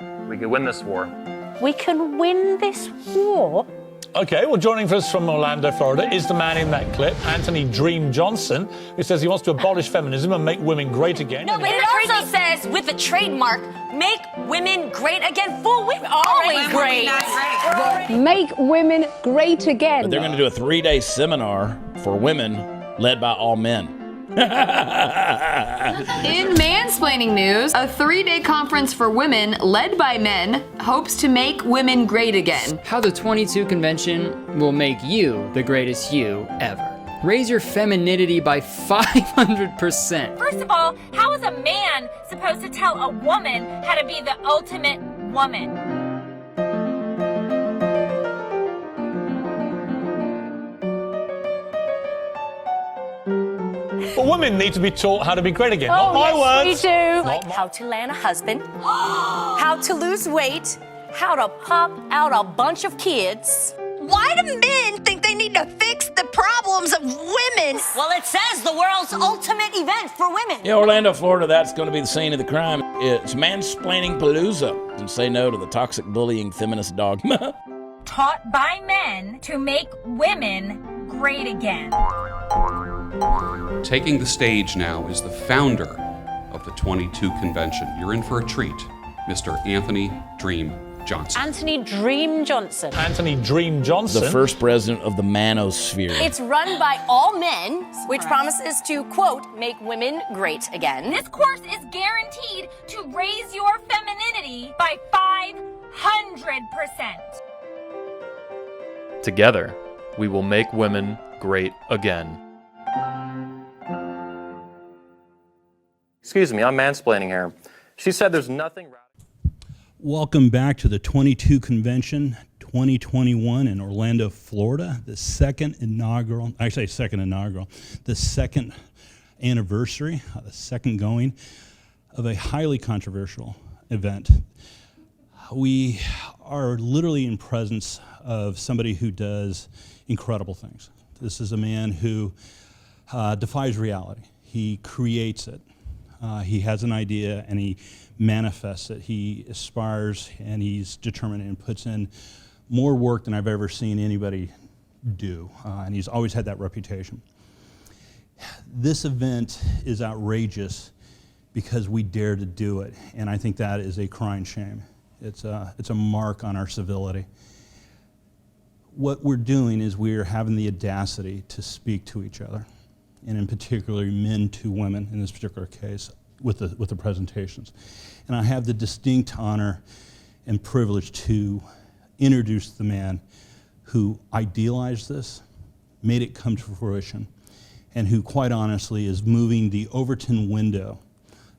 We could win this war. We can win this war? Okay, well, joining us from Orlando, Florida, is the man in that clip, Anthony Dream Johnson, who says he wants to abolish feminism and make women great again. No, but it also says, with a trademark, make women great again. Fool, we're always great. Make women great again. But they're going to do a 3-day seminar for women led by all men. In mansplaining news, a 3-day conference for women led by men hopes to make women great again. How the 22 convention will make you the greatest you ever. Raise your femininity by 500%. First of all, how is a man supposed to tell a woman how to be the ultimate woman? But women need to be taught how to be great again. Not my words. We do. Like how to land a husband, how to lose weight, how to pop out a bunch of kids. Why do men think they need to fix the problems of women? Well, it says the world's ultimate event for women. Yeah, Orlando, Florida, that's going to be the scene of the crime. It's mansplaining palooza, and say no to the toxic bullying feminist dogma. Taught by men to make women great again. Taking the stage now is the founder of the 22 convention. You're in for a treat, Mr. Anthony Dream Johnson. Anthony Dream Johnson. Anthony Dream Johnson. The first president of the manosphere. It's run by all men, which promises to, quote, make women great again. This course is guaranteed to raise your femininity by 500%. Together, we will make women great again. Excuse me, I'm mansplaining here. She said there's nothing radical. Welcome back to the 22 Convention 2021 in Orlando, Florida, the second anniversary, the second anniversary, the second going of a highly controversial event. We are literally in presence of somebody who does incredible things. This is a man who defies reality. He creates it. He has an idea and he manifests it. He aspires and he's determined and puts in more work than I've ever seen anybody do. And he's always had that reputation. This event is outrageous because we dare to do it. And I think that is a crying shame. It's a mark on our civility. What we're doing is we're having the audacity to speak to each other, and in particular men to women in this particular case with the presentations. And I have the distinct honor and privilege to introduce the man who idealized this, made it come to fruition, and who quite honestly is moving the Overton window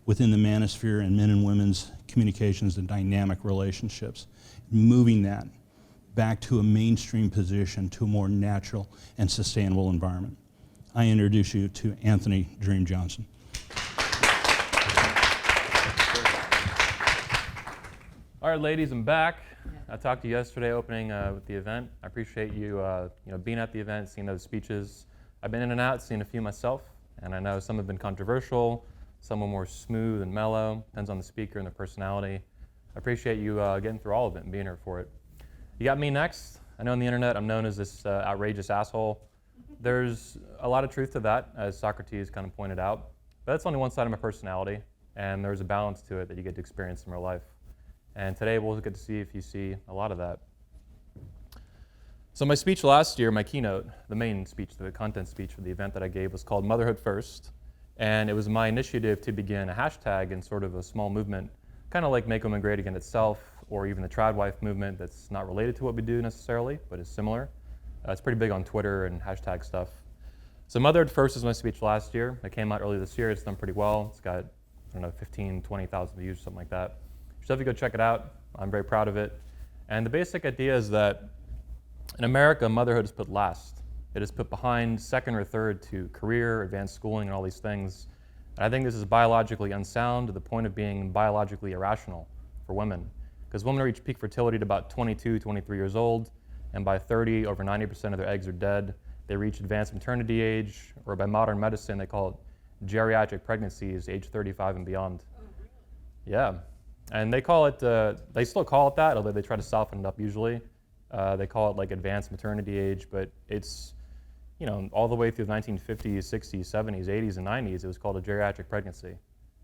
within the manosphere and men and women's communications and dynamic relationships, moving that back to a mainstream position, to a more natural and sustainable environment. I introduce you to Anthony Dream Johnson. All right, ladies, I'm back. I talked to you yesterday opening with the event. I appreciate you, being at the event, seeing those speeches. I've been in and out, seen a few myself, and I know some have been controversial, some are more smooth and mellow, depends on the speaker and their personality. I appreciate you getting through all of it and being here for it. You got me next. I know on the internet I'm known as this outrageous asshole. There's a lot of truth to that, as Socrates kind of pointed out, but that's only one side of my personality, and there's a balance to it that you get to experience in real life. And today we'll get to see if you see a lot of that. So my speech last year, my keynote, the main speech, the content speech for the event that I gave was called Motherhood First. And it was my initiative to begin a hashtag and sort of a small movement, kind of like Make Women Great Again itself, or even the trad wife movement that's not related to what we do necessarily, but is similar. It's pretty big on Twitter and hashtag stuff. So Motherhood First is my speech last year. It came out earlier this year. It's done pretty well. It's got, 15, 20,000 views, something like that. You should definitely go check it out. I'm very proud of it. And the basic idea is that in America, motherhood is put last. It is put behind, second or third to career, advanced schooling, and all these things. And I think this is biologically unsound to the point of being biologically irrational for women. Because women reach peak fertility at about 22, 23 years old, and by 30, over 90% of their eggs are dead. They reach advanced maternity age, or by modern medicine, they call it geriatric pregnancies, age 35 and beyond. Yeah. And they call it, they still call it that, although they try to soften it up usually. They call it like advanced maternity age, but it's, you know, all the way through the 1950s, 60s, 70s, 80s, and 90s, it was called a geriatric pregnancy.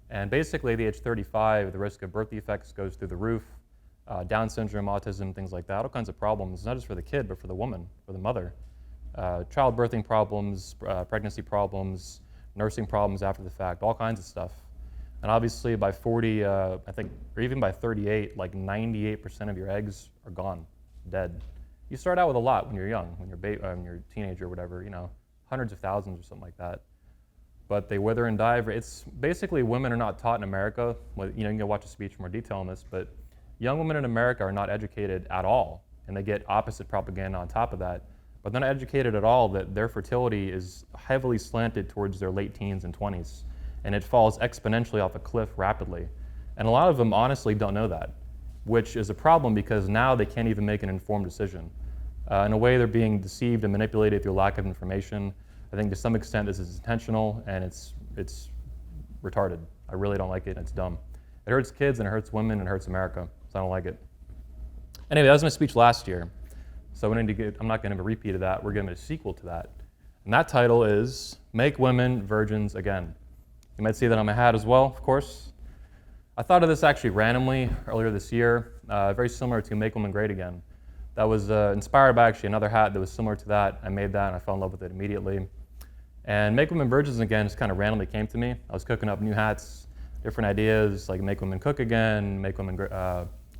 And basically, at the age 35, the risk of birth defects goes through the roof, Down syndrome, autism, things like that, all kinds of problems, not just for the kid, but for the woman, for the mother. Childbirthing problems, pregnancy problems, nursing problems after the fact, all kinds of stuff. And obviously by 40, I think, or even by 38, like 98% of your eggs are gone, dead. You start out with a lot when you're young, when you're a teenager or whatever, you know, hundreds of thousands or something like that. But they wither and die. It's basically, women are not taught in America. Well, you know, you can watch a speech for more detail on this, but young women in America are not educated at all, and they get opposite propaganda on top of that. But they're not educated at all that their fertility is heavily slanted towards their late teens and 20s, and it falls exponentially off a cliff rapidly. And a lot of them honestly don't know that, which is a problem because now they can't even make an informed decision. In a way, they're being deceived and manipulated through lack of information. I think to some extent this is intentional, and it's retarded. I really don't like it, and it's dumb. It hurts kids, and it hurts women, and it hurts America, so I don't like it. Anyway, that was my speech last year. So I'm not going to repeat of that. We're giving a sequel to that. And that title is Make Women Virgins Again. You might see that on my hat as well, of course. I thought of this actually randomly earlier this year, very similar to Make Women Great Again. That was inspired by actually another hat that was similar to that. I made that and I fell in love with it immediately. And Make Women Virgins Again just kind of randomly came to me. I was cooking up new hats, different ideas, like Make Women Cook Again, Make Women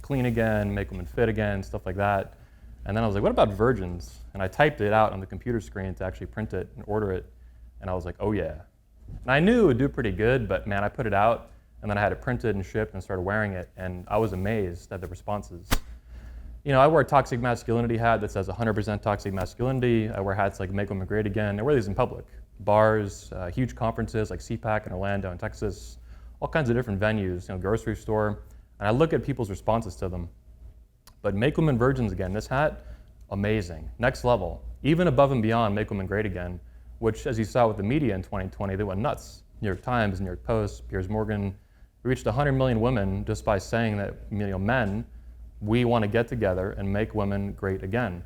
Clean Again, Make Women Fit Again, stuff like that. And then I was like, what about virgins? And I typed it out on the computer screen to actually print it and order it. And I was like, oh yeah. And I knew it would do pretty good, but man, I put it out and then I had it printed and shipped and started wearing it. And I was amazed at the responses. You know, I wear a toxic masculinity hat that says 100% toxic masculinity. I wear hats like Make Women Great Again. I wear these in public. Bars, huge conferences like CPAC in Orlando and Texas, all kinds of different venues, you know, grocery store. And I look at people's responses to them. But Make Women Virgins Again, this hat, amazing, next level, even above and beyond Make Women Great Again, which, as you saw with the media in 2020, they went nuts. New York Times, New York Post, Piers Morgan, we reached 100 million women just by saying that, you know, men, we want to get together and make women great again,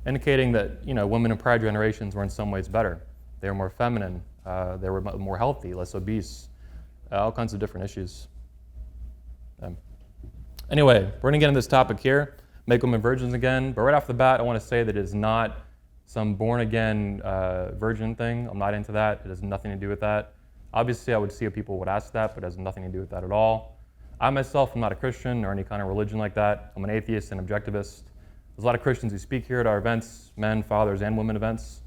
indicating that, you know, women in prior generations were in some ways better. They were more feminine, they were more healthy, less obese, all kinds of different issues. Anyway, we're going to get into this topic here, Make Women Virgins Again, but right off the bat, I want to say that it is not some born-again virgin thing. I'm not into that. It has nothing to do with that. Obviously, I would see if people would ask that, but it has nothing to do with that at all. I myself am not a Christian or any kind of religion like that. I'm an atheist and objectivist. There's a lot of Christians who speak here at our events, men, fathers, and women events,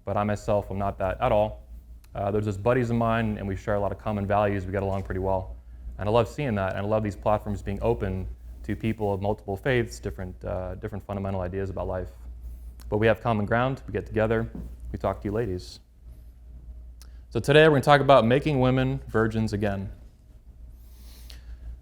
but I myself am not that at all. There's just buddies of mine, and we share a lot of common values. We get along pretty well. And I love seeing that, and I love these platforms being open to people of multiple faiths, different fundamental ideas about life. But we have common ground, we get together, we talk to you ladies. So today we're going to talk about making women virgins again.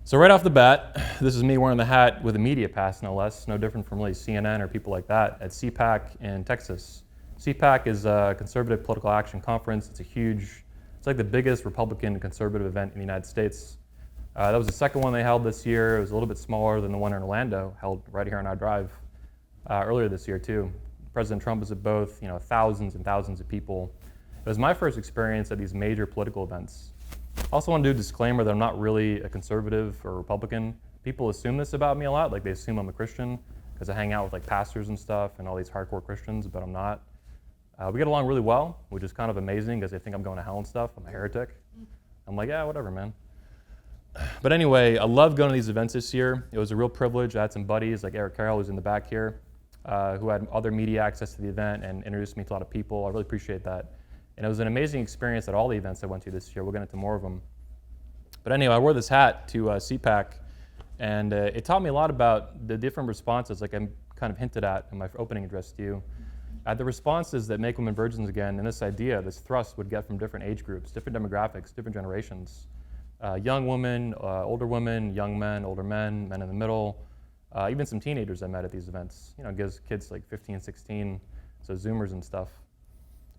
So right off the bat, this is me wearing the hat with a media pass, no less, no different from really CNN or people like that, at CPAC in Texas. CPAC is a conservative political action conference. It's like the biggest Republican conservative event in the United States. That was the second one they held this year. It was a little bit smaller than the one in Orlando, held right here on our drive earlier this year too. President Trump was at both, you know, thousands and thousands of people. It was my first experience at these major political events. I also want to do a disclaimer that I'm not really a conservative or Republican. People assume this about me a lot, like they assume I'm a Christian because I hang out with like pastors and stuff and all these hardcore Christians, but I'm not. We get along really well, which is kind of amazing because they think I'm going to hell and stuff. I'm a heretic. I'm like, yeah, whatever, man. But anyway, I love going to these events this year. It was a real privilege. I had some buddies like Eric Carroll, who's in the back here, who had other media access to the event and introduced me to a lot of people. I really appreciate that. And it was an amazing experience at all the events I went to this year. We'll get into more of them. But anyway, I wore this hat to CPAC, and it taught me a lot about the different responses, like I kind of hinted at in my opening address to you. The responses that Make Women Virgins Again, and this idea, this thrust would get from different age groups, different demographics, different generations. Young women, older women, young men, older men, men in the middle, even some teenagers I met at these events. You know, it gives kids like 15, 16, so Zoomers and stuff.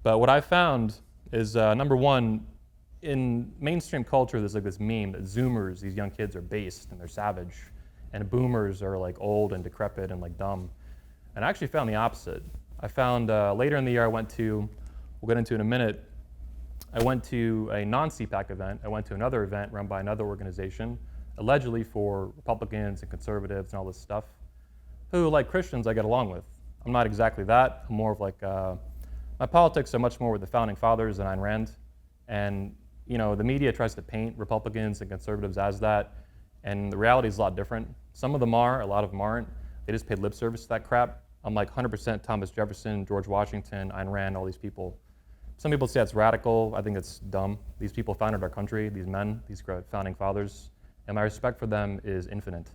But what I found is, number one, in mainstream culture, there's like this meme that Zoomers, these young kids, are based and they're savage, and Boomers are like old and decrepit and like dumb. And I actually found the opposite. I found later in the year, we'll get into it in a minute, I went to a non-CPAC event. I went to another event run by another organization, allegedly for Republicans and conservatives and all this stuff, who, like Christians, I get along with. I'm not exactly that. I'm more of like, my politics are much more with the founding fathers than Ayn Rand. And the media tries to paint Republicans and conservatives as that, and the reality is a lot different. Some of them are, a lot of them aren't. They just paid lip service to that crap. I'm like 100% Thomas Jefferson, George Washington, Ayn Rand, all these people. Some people say it's radical. I think it's dumb. These people founded our country, these men, these founding fathers, and my respect for them is infinite.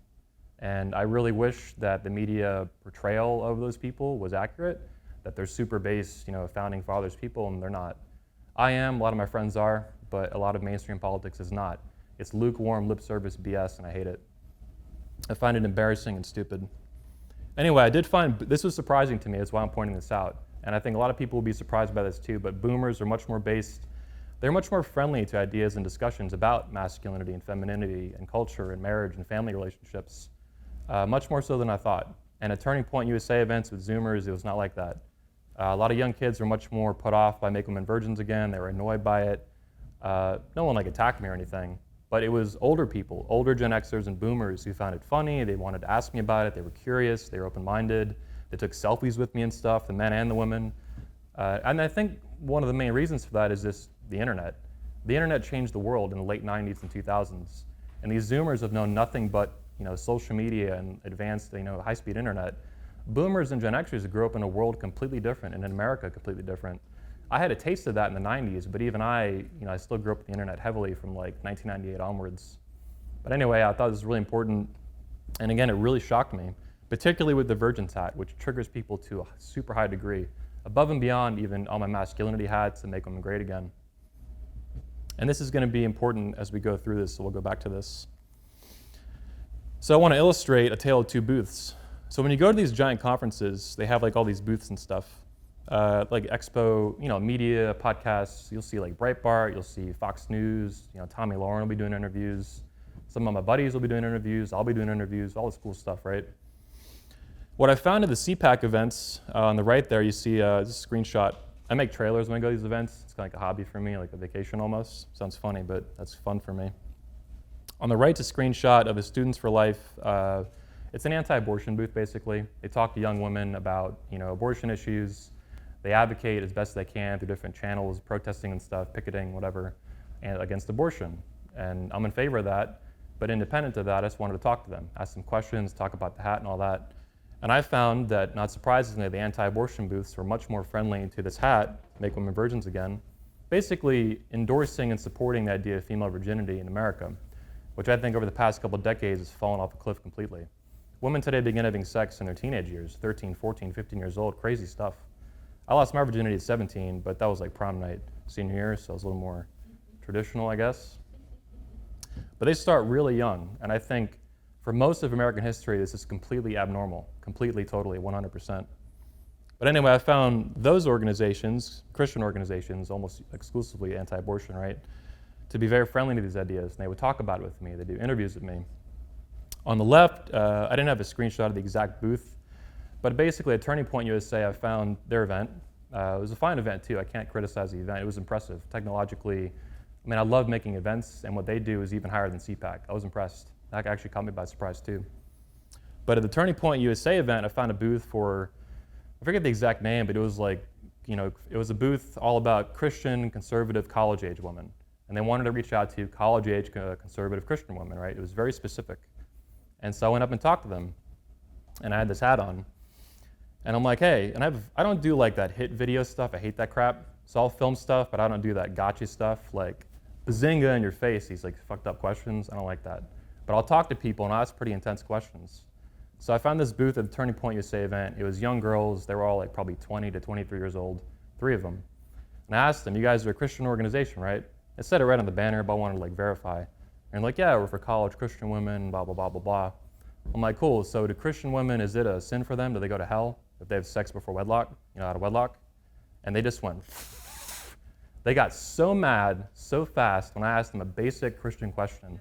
And I really wish that the media portrayal of those people was accurate, that they're super base, founding fathers people, and they're not. I am, a lot of my friends are, but a lot of mainstream politics is not. It's lukewarm lip service BS, and I hate it. I find it embarrassing and stupid. Anyway, I did find, this was surprising to me, that's why I'm pointing this out. And I think a lot of people will be surprised by this too, but boomers are much more based, they're much more friendly to ideas and discussions about masculinity and femininity and culture and marriage and family relationships, much more so than I thought. And at Turning Point USA events with Zoomers, it was not like that. A lot of young kids were much more put off by Make Women Virgins again. They were annoyed by it. No one attacked me or anything, but it was older people, older Gen Xers and boomers who found it funny. They wanted to ask me about it. They were curious. They were open-minded. They took selfies with me and stuff, the men and the women. And I think one of the main reasons for that is just the internet. The internet changed the world in the late 90s and 2000s. And these Zoomers have known nothing but social media and advanced high-speed internet. Boomers and Gen Xers grew up in a world completely different and in America completely different. I had a taste of that in the 90s, but even I still grew up with the internet heavily from like 1998 onwards. But anyway, I thought this was really important. And again, it really shocked me, particularly with the Virgin's hat, which triggers people to a super high degree, above and beyond even all my masculinity hats and Make Women Great Again. And this is going to be important as we go through this, so we'll go back to this. So I want to illustrate a tale of two booths. So when you go to these giant conferences, they have like all these booths and stuff, like Expo, media, podcasts. You'll see like Breitbart, you'll see Fox News, Tommy Lauren will be doing interviews. Some of my buddies will be doing interviews, I'll be doing interviews, all this cool stuff, right? What I found at the CPAC events, on the right there, you see this screenshot. I make trailers when I go to these events. It's kind of like a hobby for me, like a vacation almost. Sounds funny, but that's fun for me. On the right's a screenshot of a Students for Life. It's an anti-abortion booth, basically. They talk to young women about, abortion issues. They advocate as best they can through different channels, protesting and stuff, picketing, whatever, and against abortion. And I'm in favor of that, but independent of that, I just wanted to talk to them, ask them questions, talk about the hat and all that. And I found that, not surprisingly, the anti-abortion booths were much more friendly to this hat, Make Women Virgins Again, basically endorsing and supporting the idea of female virginity in America, which I think over the past couple of decades has fallen off a cliff completely. Women today begin having sex in their teenage years, 13, 14, 15 years old, crazy stuff. I lost my virginity at 17, but that was like prom night, senior year, so it was a little more traditional, I guess. But they start really young, and I think for most of American history, this is completely abnormal, completely, totally, 100%. But anyway, I found those organizations, Christian organizations, almost exclusively anti-abortion, right, to be very friendly to these ideas, and they would talk about it with me. They do interviews with me. On the left, I didn't have a screenshot of the exact booth, but basically at Turning Point USA, I found their event. It was a fine event too. I can't criticize the event. It was impressive. Technologically, I love making events, and what they do is even higher than CPAC. I was impressed. That actually caught me by surprise too. But at the Turning Point USA event, I found a booth for, I forget the exact name, but it was like, it was a booth all about Christian, conservative, college-age women. And they wanted to reach out to college-age conservative Christian women, right? It was very specific. And so I went up and talked to them, and I had this hat on. And I'm like, hey, and I don't do like that hit video stuff. I hate that crap. So I'll film stuff, but I don't do that gotcha stuff, like bazinga in your face, these like fucked up questions. I don't like that. But I'll talk to people and I'll ask pretty intense questions. So I found this booth at the Turning Point USA event. It was young girls. They were all like probably 20 to 23 years old, 3 of them. And I asked them, you guys are a Christian organization, right? It said it right on the banner, but I wanted to like verify. And like, yeah, we're for college Christian women, blah, blah, blah, blah, blah. I'm like, cool, so do Christian women, is it a sin for them? Do they go to hell if they have sex before wedlock, out of wedlock? And they just went, They got so mad so fast when I asked them a basic Christian question.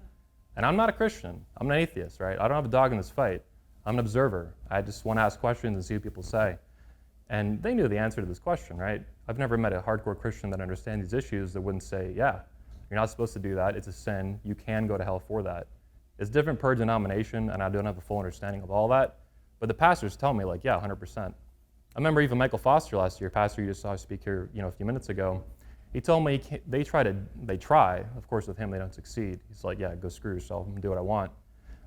And I'm not a Christian. I'm an atheist, right? I don't have a dog in this fight. I'm an observer. I just want to ask questions and see what people say. And they knew the answer to this question, right? I've never met a hardcore Christian that understands these issues that wouldn't say, yeah, you're not supposed to do that. It's a sin. You can go to hell for that. It's different per denomination, and I don't have a full understanding of all that. But the pastors tell me, like, yeah, 100%. I remember even Michael Foster last year, pastor you just saw speak here, a few minutes ago. He told me they try. Of course, with him, they don't succeed. He's like, yeah, go screw yourself and do what I want.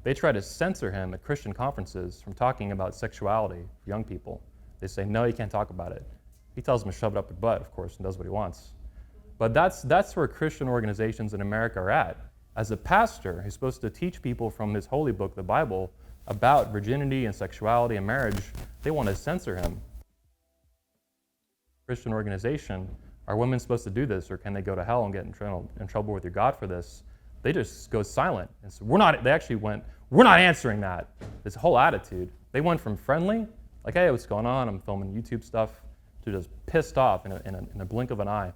They try to censor him at Christian conferences from talking about sexuality for young people. They say, no, you can't talk about it. He tells them to shove it up their butt, of course, and does what he wants. But that's where Christian organizations in America are at. As a pastor who's supposed to teach people from his holy book, the Bible, about virginity and sexuality and marriage, they want to censor him. Christian organization, are women supposed to do this, or can they go to hell and get in trouble with your God for this? They just go silent. And so we're not answering that. This whole attitude. They went from friendly, like, hey, what's going on? I'm filming YouTube stuff, to just pissed off in a blink of an eye.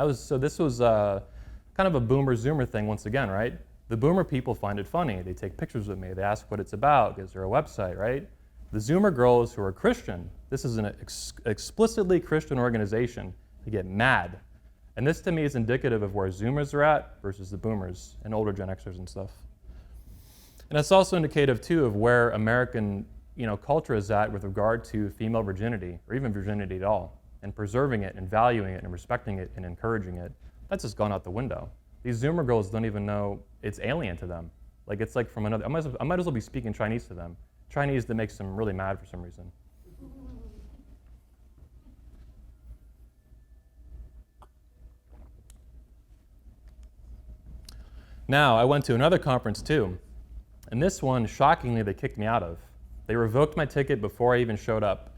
This was kind of a boomer zoomer thing once again, right? The boomer people find it funny. They take pictures with me. They ask what it's about. Is there a website, right? The zoomer girls who are Christian, this is an explicitly Christian organization. They get mad. And this to me is indicative of where zoomers are at versus the boomers and older Gen Xers and stuff. And it's also indicative too of where American culture is at with regard to female virginity, or even virginity at all, and preserving it and valuing it and respecting it and encouraging it. That's just gone out the window. These zoomer girls don't even know it's alien to them. Like, it's like from another, I might as well be speaking Chinese to them. Chinese that makes them really mad for some reason. Now, I went to another conference too, and this one, shockingly, they kicked me out of. They revoked my ticket before I even showed up.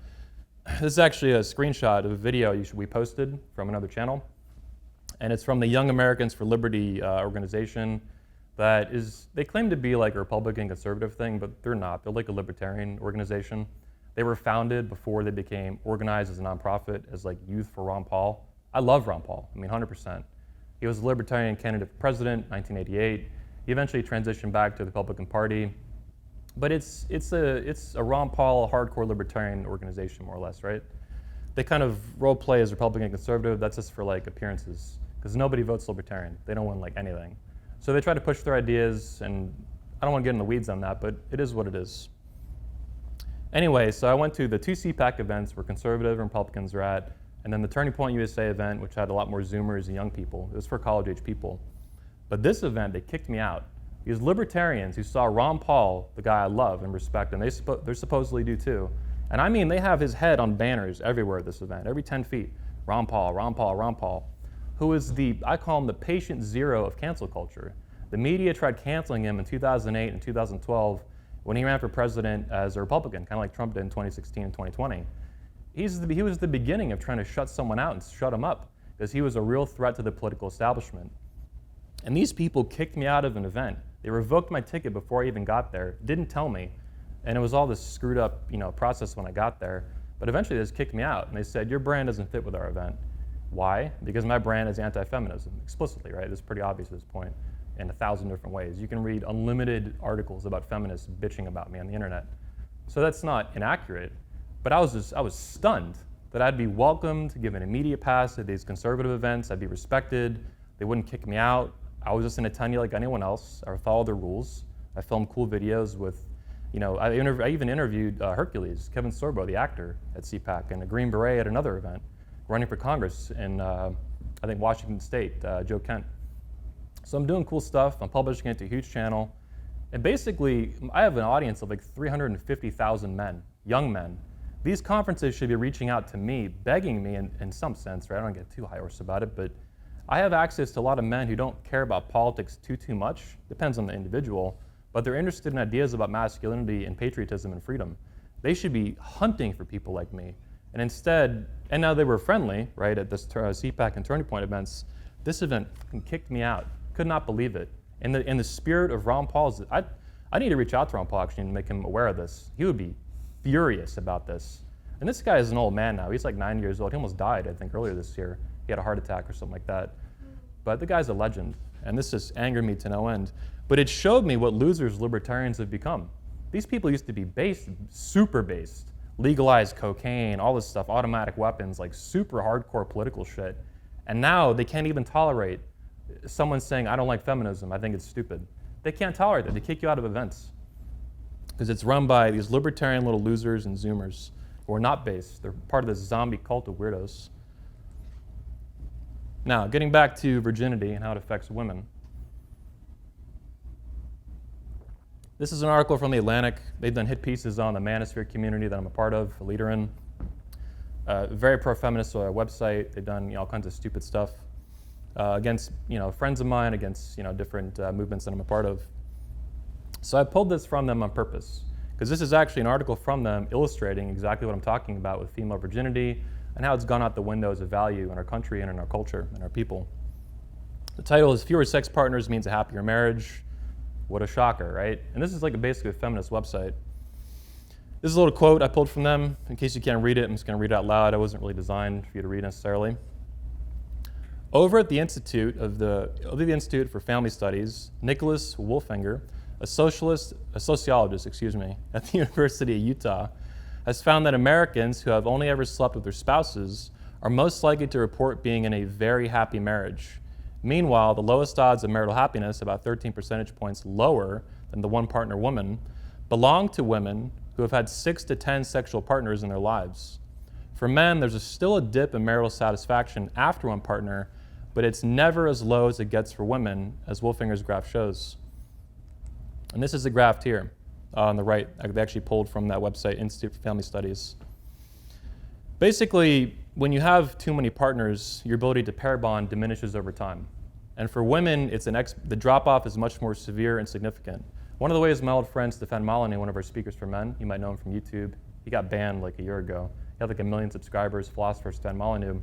This is actually a screenshot of a video we posted from another channel, and it's from the Young Americans for Liberty organization they claim to be like a Republican conservative thing, but they're not. They're like a libertarian organization. They were founded before they became organized as a nonprofit, as like Youth for Ron Paul. I love Ron Paul, 100%. He was a libertarian candidate for president, 1988. He eventually transitioned back to the Republican Party. But it's a Ron Paul hardcore libertarian organization, more or less, right? They kind of role play as Republican conservative. That's just for like appearances, because nobody votes libertarian. They don't win like anything. So they try to push their ideas, and I don't want to get in the weeds on that, but it is what it is. Anyway, so I went to the two CPAC events where conservative and Republicans are at, and then the Turning Point USA event, which had a lot more Zoomers and young people. It was for college-age people. But this event, they kicked me out. These libertarians who saw Ron Paul, the guy I love and respect, and they supposedly do too. And I mean, they have his head on banners everywhere at this event, every 10 feet. Ron Paul, Ron Paul, Ron Paul, who is I call him the patient zero of cancel culture. The media tried canceling him in 2008 and 2012 when he ran for president as a Republican, kind of like Trump did in 2016 and 2020. He was the beginning of trying to shut someone out and shut him up, because he was a real threat to the political establishment. And these people kicked me out of an event. They revoked my ticket before I even got there, didn't tell me, and it was all this screwed up process when I got there. But eventually they just kicked me out, and they said, your brand doesn't fit with our event. Why? Because my brand is anti-feminism, explicitly, right? It's pretty obvious at this point in 1,000 different ways. You can read unlimited articles about feminists bitching about me on the internet. So that's not inaccurate, but I was stunned that I'd be welcomed, given immediate pass at these conservative events, I'd be respected, they wouldn't kick me out. I was just an attendee like anyone else. I followed the rules. I filmed cool videos with, I even interviewed Hercules, Kevin Sorbo, the actor at CPAC, and a Green Beret at another event, running for Congress in, I think, Washington State, Joe Kent. So I'm doing cool stuff. I'm publishing it to a huge channel. And basically, I have an audience of like 350,000 men, young men. These conferences should be reaching out to me, begging me in some sense, right? I don't get too high horse about it, but I have access to a lot of men who don't care about politics too much. Depends on the individual, but they're interested in ideas about masculinity and patriotism and freedom. They should be hunting for people like me. And instead, and now they were friendly, right, at this CPAC and Turning Point events. This event kicked me out. Could not believe it. In the spirit of Ron Paul's, I need to reach out to Ron Paul actually and make him aware of this. He would be furious about this. And this guy is an old man now. He's like 90 years old. He almost died, I think, earlier this year. He he had a heart attack or something like that. But the guy's a legend, and this just angered me to no end. But it showed me what losers libertarians have become. These people used to be based, super based, legalized cocaine, all this stuff, automatic weapons, like super hardcore political shit. And now they can't even tolerate someone saying, I don't like feminism, I think it's stupid. They can't tolerate that. They kick you out of events. Because it's run by these libertarian little losers and Zoomers who are not based. They're part of this zombie cult of weirdos. Now, getting back to virginity and how it affects women. This is an article from The Atlantic. They've done hit pieces on the manosphere community that I'm a part of, a leader in. Very pro-feminist website. They've done all kinds of stupid stuff against friends of mine, against different movements that I'm a part of. So I pulled this from them on purpose, because this is actually an article from them illustrating exactly what I'm talking about with female virginity and how it's gone out the window as a value in our country and in our culture and our people. The title is Fewer Sex Partners Means a Happier Marriage. What a shocker, right? And this is like basically a feminist website. This is a little quote I pulled from them. In case you can't read it, I'm just going to read it out loud. I wasn't really designed for you to read necessarily. Over at the Institute for Family Studies, Nicholas Wolfinger, a sociologist, at the University of Utah, has found that Americans who have only ever slept with their spouses are most likely to report being in a very happy marriage. Meanwhile, the lowest odds of marital happiness, about 13 percentage points lower than the one-partner woman, belong to women who have had 6 to 10 sexual partners in their lives. For men, there's still a dip in marital satisfaction after one partner, but it's never as low as it gets for women, as Wolfinger's graph shows. And this is the graph here on the right. They actually pulled from that website, Institute for Family Studies. Basically, when you have too many partners, your ability to pair bond diminishes over time. And for women, the drop-off is much more severe and significant. One of the ways my old friend Stefan Molyneux, one of our speakers for men, you might know him from YouTube, he got banned like a year ago. He had like 1 million subscribers, philosopher Stefan Molyneux.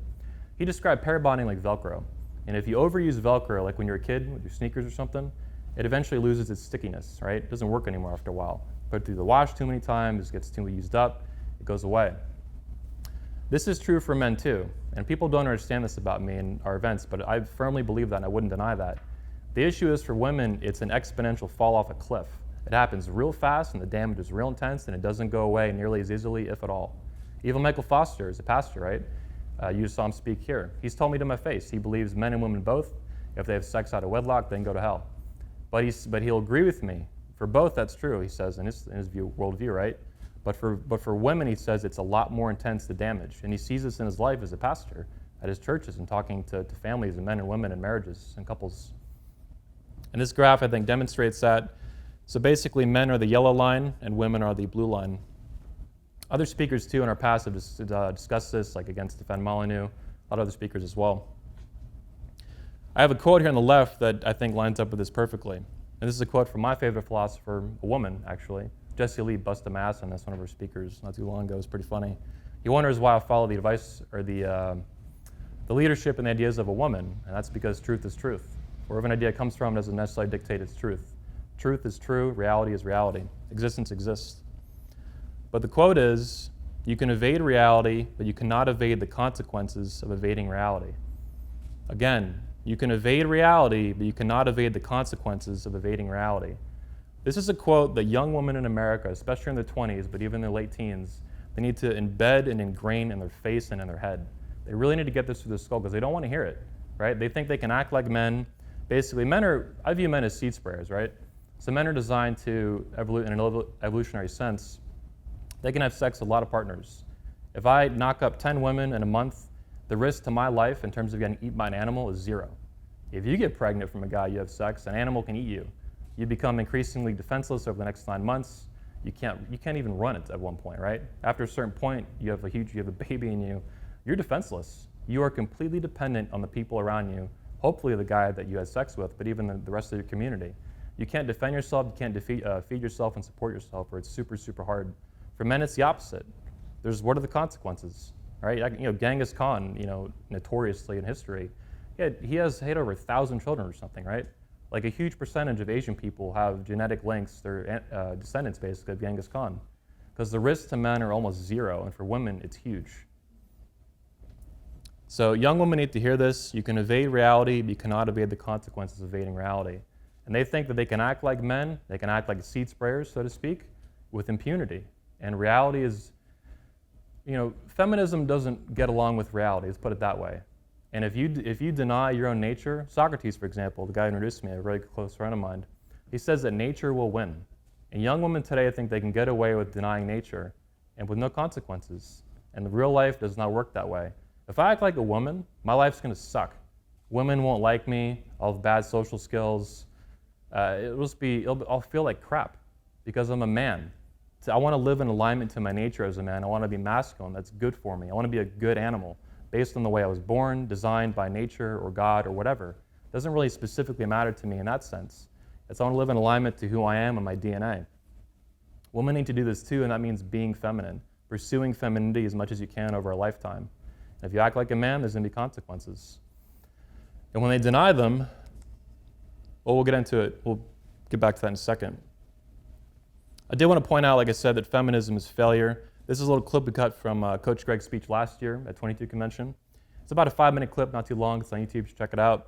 He described pair bonding like Velcro. And if you overuse Velcro, like when you're a kid with your sneakers or something, it eventually loses its stickiness, right? It doesn't work anymore after a while. Put it through the wash too many times, it gets too used up, it goes away. This is true for men too, and people don't understand this about me in our events, but I firmly believe that and I wouldn't deny that. The issue is for women, it's an exponential fall off a cliff. It happens real fast and the damage is real intense and it doesn't go away nearly as easily, if at all. Even Michael Foster is a pastor, right? You saw him speak here. He's told me to my face, he believes men and women both, if they have sex out of wedlock, they can go to hell. But he'll agree with me. For both, that's true, he says, in his worldview, right? But for women, he says it's a lot more intense, the damage. And he sees this in his life as a pastor at his churches and talking to families and men and women and marriages and couples. And this graph, I think, demonstrates that. So basically, men are the yellow line and women are the blue line. Other speakers, too, in our past have discussed this, like against Stefan Molyneux, a lot of other speakers as well. I have a quote here on the left that I think lines up with this perfectly. And this is a quote from my favorite philosopher, a woman, actually. Jessie Lee busted my ass on this, one of her speakers not too long ago. It was pretty funny. He wonders why I follow the advice or the leadership and the ideas of a woman, and that's because truth is truth. Wherever an idea comes from doesn't necessarily dictate its truth. Truth is true, reality is reality. Existence exists. But the quote is, you can evade reality, but you cannot evade the consequences of evading reality. Again, you can evade reality, but you cannot evade the consequences of evading reality. This is a quote that young women in America, especially in their 20s, but even in their late teens, they need to embed and ingrain in their face and in their head. They really need to get this through their skull because they don't want to hear it, right? They think they can act like men. Basically, I view men as seed sprayers, right? So men are designed to, in an evolutionary sense, they can have sex with a lot of partners. If I knock up 10 women in a month, the risk to my life in terms of getting eaten by an animal is 0. If you get pregnant from a guy you have sex, an animal can eat you. You become increasingly defenseless over the next 9 months. You can't even run it at one point, right? After a certain point, you have a baby in you. You're defenseless. You are completely dependent on the people around you, hopefully the guy that you had sex with, but even the rest of your community. You can't defend yourself, you can't feed yourself and support yourself, or it's super, super hard. For men, it's the opposite. What are the consequences, right? Genghis Khan, notoriously in history, he had over 1,000 children or something, right? Like a huge percentage of Asian people have genetic links, they're descendants basically of Genghis Khan. Because the risks to men are almost 0, and for women, it's huge. So young women need to hear this. You can evade reality, but you cannot evade the consequences of evading reality. And they think that they can act like men, they can act like seed sprayers, so to speak, with impunity. And reality is, feminism doesn't get along with reality, let's put it that way. And if you deny your own nature, Socrates, for example, the guy who introduced me, a really close friend of mine, he says that nature will win. And young women today think they can get away with denying nature and with no consequences. And the real life does not work that way. If I act like a woman, my life's gonna suck. Women won't like me, I'll have bad social skills. I'll feel like crap because I'm a man. So I wanna live in alignment to my nature as a man. I wanna be masculine, that's good for me. I wanna be a good animal based on the way I was born, designed by nature or God or whatever. It doesn't really specifically matter to me in that sense. It's I wanna live in alignment to who I am and my DNA. Women need to do this too, and that means being feminine, pursuing femininity as much as you can over a lifetime. If you act like a man, there's going to be consequences. And when they deny them, well, we'll get into it. We'll get back to that in a second. I did want to point out, like I said, that feminism is failure. This is a little clip we cut from Coach Greg's speech last year at 22 Convention. It's about a 5-minute clip, not too long. It's on YouTube. You should check it out.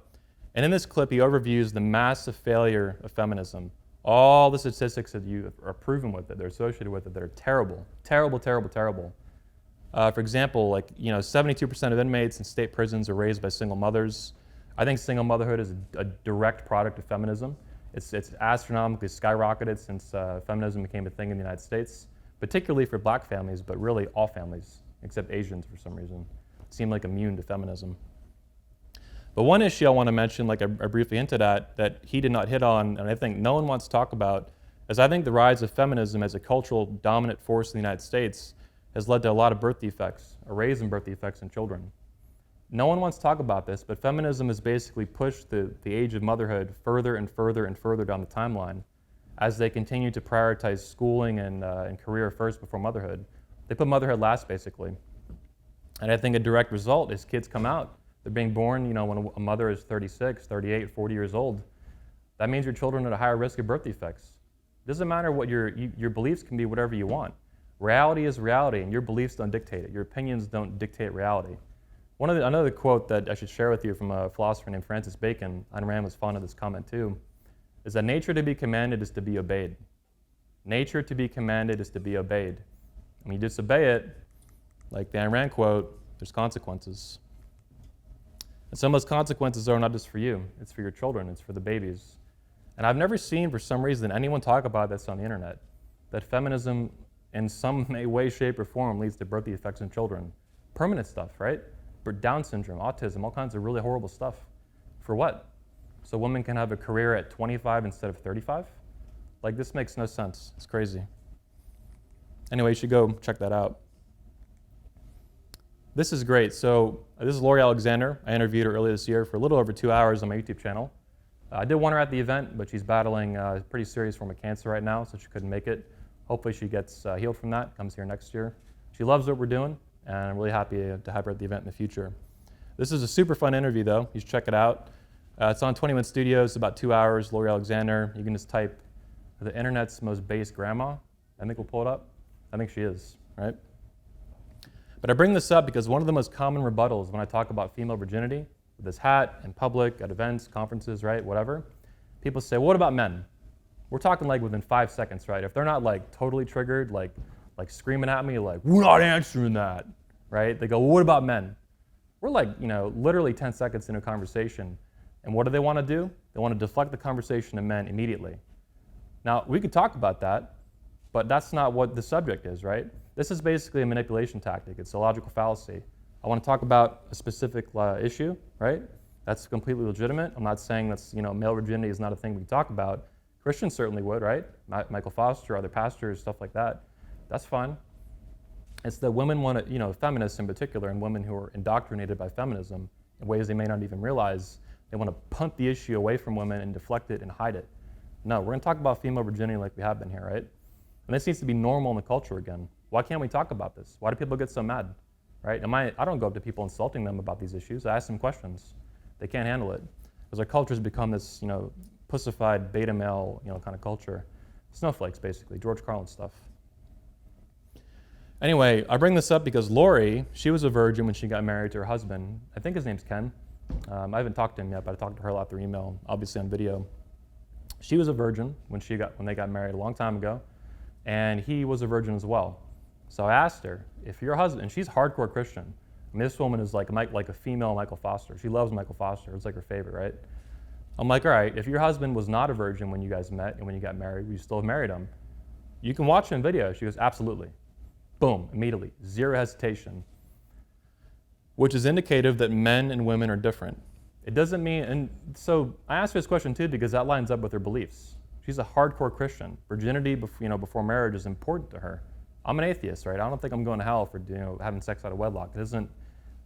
And in this clip, he overviews the massive failure of feminism. All the statistics that you are proven with it, they're associated with it, that are terrible, terrible, terrible, terrible. For example, 72% of inmates in state prisons are raised by single mothers. I think single motherhood is a direct product of feminism. It's astronomically skyrocketed since feminism became a thing in the United States, particularly for black families, but really all families, except Asians for some reason, seem like immune to feminism. But one issue I want to mention, like I briefly hinted at, that he did not hit on, and I think no one wants to talk about, is I think the rise of feminism as a cultural dominant force in the United States has led to a lot of birth defects, a raise in birth defects in children. No one wants to talk about this, but feminism has basically pushed the age of motherhood further and further and further down the timeline as they continue to prioritize schooling and career first before motherhood. They put motherhood last, basically. And I think a direct result is kids come out. They're being born, when a mother is 36, 38, 40 years old. That means your children are at a higher risk of birth defects. It doesn't matter what your beliefs can be whatever you want. Reality is reality, and your beliefs don't dictate it. Your opinions don't dictate reality. Another quote that I should share with you from a philosopher named Francis Bacon, Ayn Rand was fond of this comment too, is that nature to be commanded is to be obeyed. Nature to be commanded is to be obeyed. When you disobey it, like the Ayn Rand quote, there's consequences. And some of those consequences are not just for you, it's for your children, it's for the babies. And I've never seen, for some reason, anyone talk about this on the internet, that feminism in some way, shape, or form leads to birth defects in children. Permanent stuff, right? Down syndrome, autism, all kinds of really horrible stuff. For what? So women can have a career at 25 instead of 35? Like, this makes no sense. It's crazy. Anyway, you should go check that out. This is great. So this is Lori Alexander. I interviewed her earlier this year for a little over 2 hours on my YouTube channel. I did want her at the event, but she's battling a pretty serious form of cancer right now, so she couldn't make it. Hopefully she gets healed from that, comes here next year. She loves what we're doing, and I'm really happy to have her at the event in the future. This is a super fun interview, though. You should check it out. It's on 21 Studios, about 2 hours, Lori Alexander. You can just type the internet's most base grandma. I think we'll pull it up. I think she is, right? But I bring this up because one of the most common rebuttals when I talk about female virginity, with this hat, in public, at events, conferences, right, whatever, people say, well, what about men? We're talking like within 5 seconds, right? If they're not like totally triggered, like screaming at me, like, we're not answering that, right? They go, well, what about men? We're like, literally 10 seconds into a conversation. And what do they want to do? They want to deflect the conversation to men immediately. Now, we could talk about that, but that's not what the subject is, right? This is basically a manipulation tactic. It's a logical fallacy. I want to talk about a specific issue, right? That's completely legitimate. I'm not saying that's, male virginity is not a thing we can talk about. Christians certainly would, right? Michael Foster, other pastors, stuff like that. That's fine. It's that women want to, feminists in particular, and women who are indoctrinated by feminism in ways they may not even realize, they want to punt the issue away from women and deflect it and hide it. No, we're going to talk about female virginity like we have been here, right? And this needs to be normal in the culture again. Why can't we talk about this? Why do people get so mad, right? I don't go up to people insulting them about these issues. I ask them questions. They can't handle it. Because our culture has become this, pussified beta male, kind of culture. Snowflakes, basically, George Carlin stuff. Anyway, I bring this up because Lori, she was a virgin when she got married to her husband. I think his name's Ken. I haven't talked to him yet, but I talked to her a lot through email, obviously on video. She was a virgin when they got married a long time ago, and he was a virgin as well. So I asked her, if your husband, and she's hardcore Christian. I mean, this woman is like a female Michael Foster. She loves Michael Foster. It's like her favorite, right? I'm like, all right, if your husband was not a virgin when you guys met and when you got married, would you still have married him? You can watch him in video. She goes, absolutely. Boom, immediately, zero hesitation, which is indicative that men and women are different. It doesn't mean, and so I asked her this question too because that lines up with her beliefs. She's a hardcore Christian. Virginity, before marriage is important to her. I'm an atheist, right? I don't think I'm going to hell for having sex out of wedlock. It isn't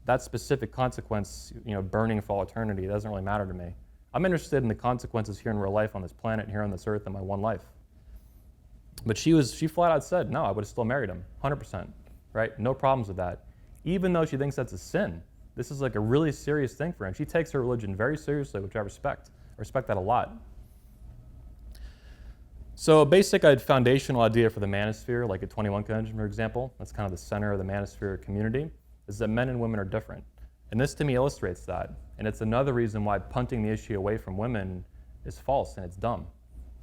that specific consequence, burning for all eternity. It doesn't really matter to me. I'm interested in the consequences here in real life on this planet, here on this earth, in my one life. But she flat out said, no, I would have still married him, 100%, right? No problems with that. Even though she thinks that's a sin. This is like a really serious thing for her. And she takes her religion very seriously, which I respect. I respect that a lot. So a basic foundational idea for the manosphere, like at 21 Convention, for example, that's kind of the center of the manosphere community, is that men and women are different. And this to me illustrates that. And it's another reason why punting the issue away from women is false and it's dumb.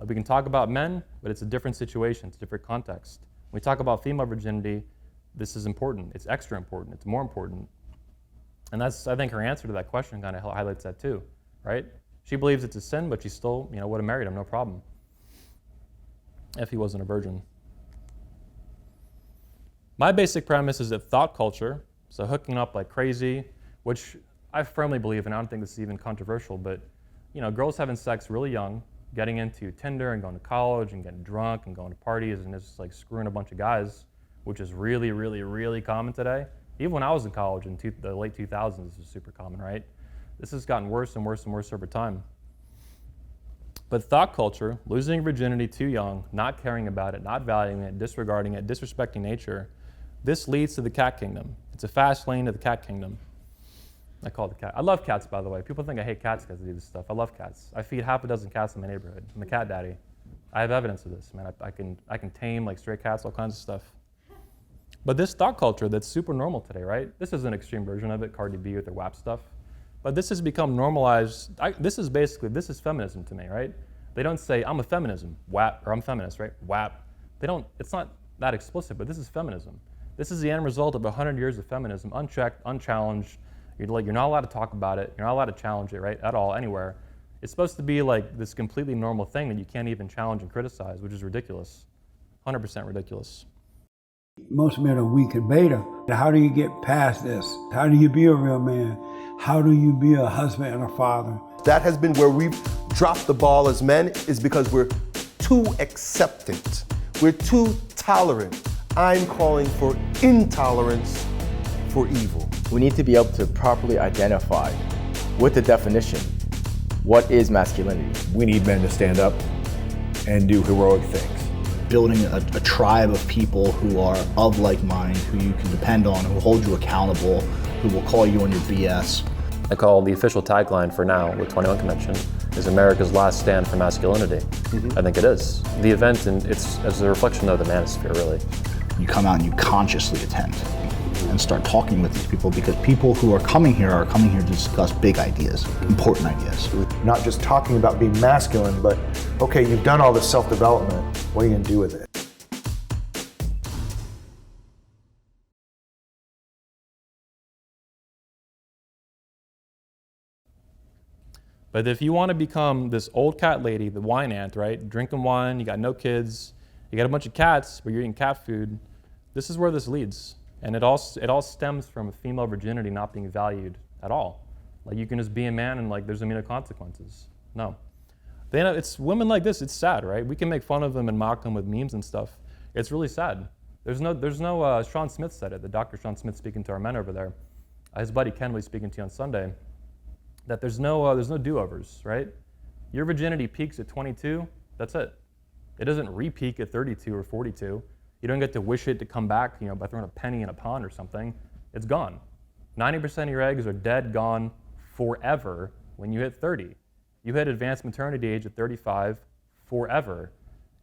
We can talk about men, but it's a different situation, it's a different context. When we talk about female virginity, this is important. It's extra important. It's more important. And that's, I think, her answer to that question kind of highlights that too, right? She believes it's a sin, but she still, would have married him, no problem, if he wasn't a virgin. My basic premise is that thought culture, so hooking up like crazy, which I firmly believe, and I don't think this is even controversial, but girls having sex really young, getting into Tinder and going to college and getting drunk and going to parties and just like screwing a bunch of guys, which is really, really, really common today. Even when I was in college in the late 2000s, this was super common, right? This has gotten worse and worse and worse over time. But thought culture, losing virginity too young, not caring about it, not valuing it, disregarding it, disrespecting nature, this leads to the cat kingdom. It's a fast lane to the cat kingdom. I call it the cat. I love cats, by the way. People think I hate cats because I do this stuff. I love cats. I feed half a dozen cats in my neighborhood. I'm a cat daddy. I have evidence of this, man. I can tame like stray cats, all kinds of stuff. But this thought culture that's super normal today, right? This is an extreme version of it, Cardi B with their WAP stuff. But this has become normalized. This is feminism to me, right? They don't say, I'm a feminism, WAP, or I'm feminist, right? WAP. It's not that explicit, but this is feminism. This is the end result of 100 years of feminism, unchecked, unchallenged. You're not allowed to talk about it. You're not allowed to challenge it, right? At all, anywhere. It's supposed to be like this completely normal thing that you can't even challenge and criticize, which is ridiculous. 100% ridiculous. Most men are weak and beta. How do you get past this? How do you be a real man? How do you be a husband and a father? That has been where we've dropped the ball as men, is because we're too acceptant. We're too tolerant. I'm calling for intolerance for evil. We need to be able to properly identify with the definition, what is masculinity? We need men to stand up and do heroic things. Building a tribe of people who are of like mind, who you can depend on, who hold you accountable, who will call you on your BS. I call the official tagline for now with 21 Convention is America's last stand for masculinity. I think it is. The event, and it's as a reflection of the manosphere, really. You come out and you consciously attend and start talking with these people, because people who are coming here to discuss big ideas, important ideas. Not just talking about being masculine, but okay, you've done all this self-development, what are you gonna do with it? But if you want to become this old cat lady, the wine aunt, right? Drinking wine, you got no kids, you got a bunch of cats, but you're eating cat food, this is where this leads. And it all stems from female virginity not being valued at all. Like you can just be a man and like there's no consequences. No. It's women like this, it's sad, right? We can make fun of them and mock them with memes and stuff. It's really sad. There's no Sean Smith said it, the Dr. Sean Smith speaking to our men over there. His buddy Ken was speaking to you on Sunday, that there's no do-overs, right? Your virginity peaks at 22, that's it. It doesn't re-peak at 32 or 42. You don't get to wish it to come back, by throwing a penny in a pond or something. It's gone. 90% of your eggs are dead, gone forever when you hit 30. You hit advanced maternity age at 35 forever.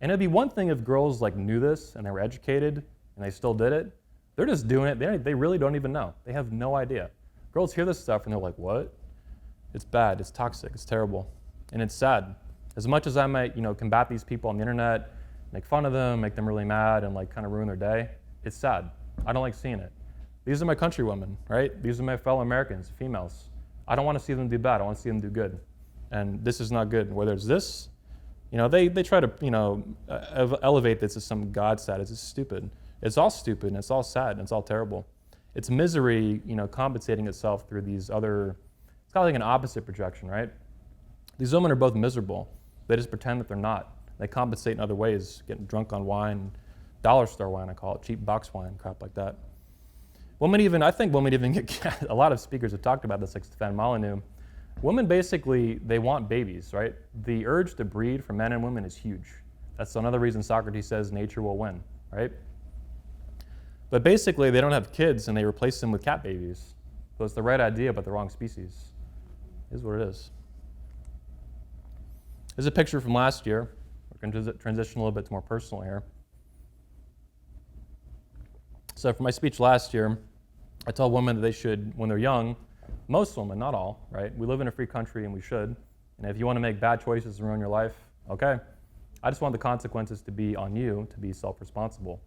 And it'd be one thing if girls knew this and they were educated and they still did it, They're just doing it. They really don't even know. They have no idea. Girls hear this stuff and they're like, what? It's bad, it's toxic, it's terrible. And it's sad. As much as I might, combat these people on the internet, make fun of them, make them really mad, and like kind of ruin their day, it's sad. I don't like seeing it. These are my countrywomen, right? These are my fellow Americans, females. I don't want to see them do bad. I want to see them do good. And this is not good. Whether it's this, they try to, elevate this to some God status. It's stupid. It's all stupid, and it's all sad, and it's all terrible. It's misery, compensating itself through these other, it's kind of like an opposite projection, right? These women are both miserable. They just pretend that they're not. They compensate in other ways, getting drunk on wine, dollar store wine, I call it, cheap box wine, crap like that. I think women even get, a lot of speakers have talked about this, like Stefan Molyneux. Women basically, they want babies, right? The urge to breed for men and women is huge. That's another reason Socrates says nature will win, right? But basically, they don't have kids and they replace them with cat babies. So it's the right idea, but the wrong species. It is what it is. Here's a picture from last year. We're going to transition a little bit to more personal here. So for my speech last year, I told women that they should, when they're young, most women, not all, right? We live in a free country and we should. And if you want to make bad choices and ruin your life, okay. I just want the consequences to be on you, to be self-responsible.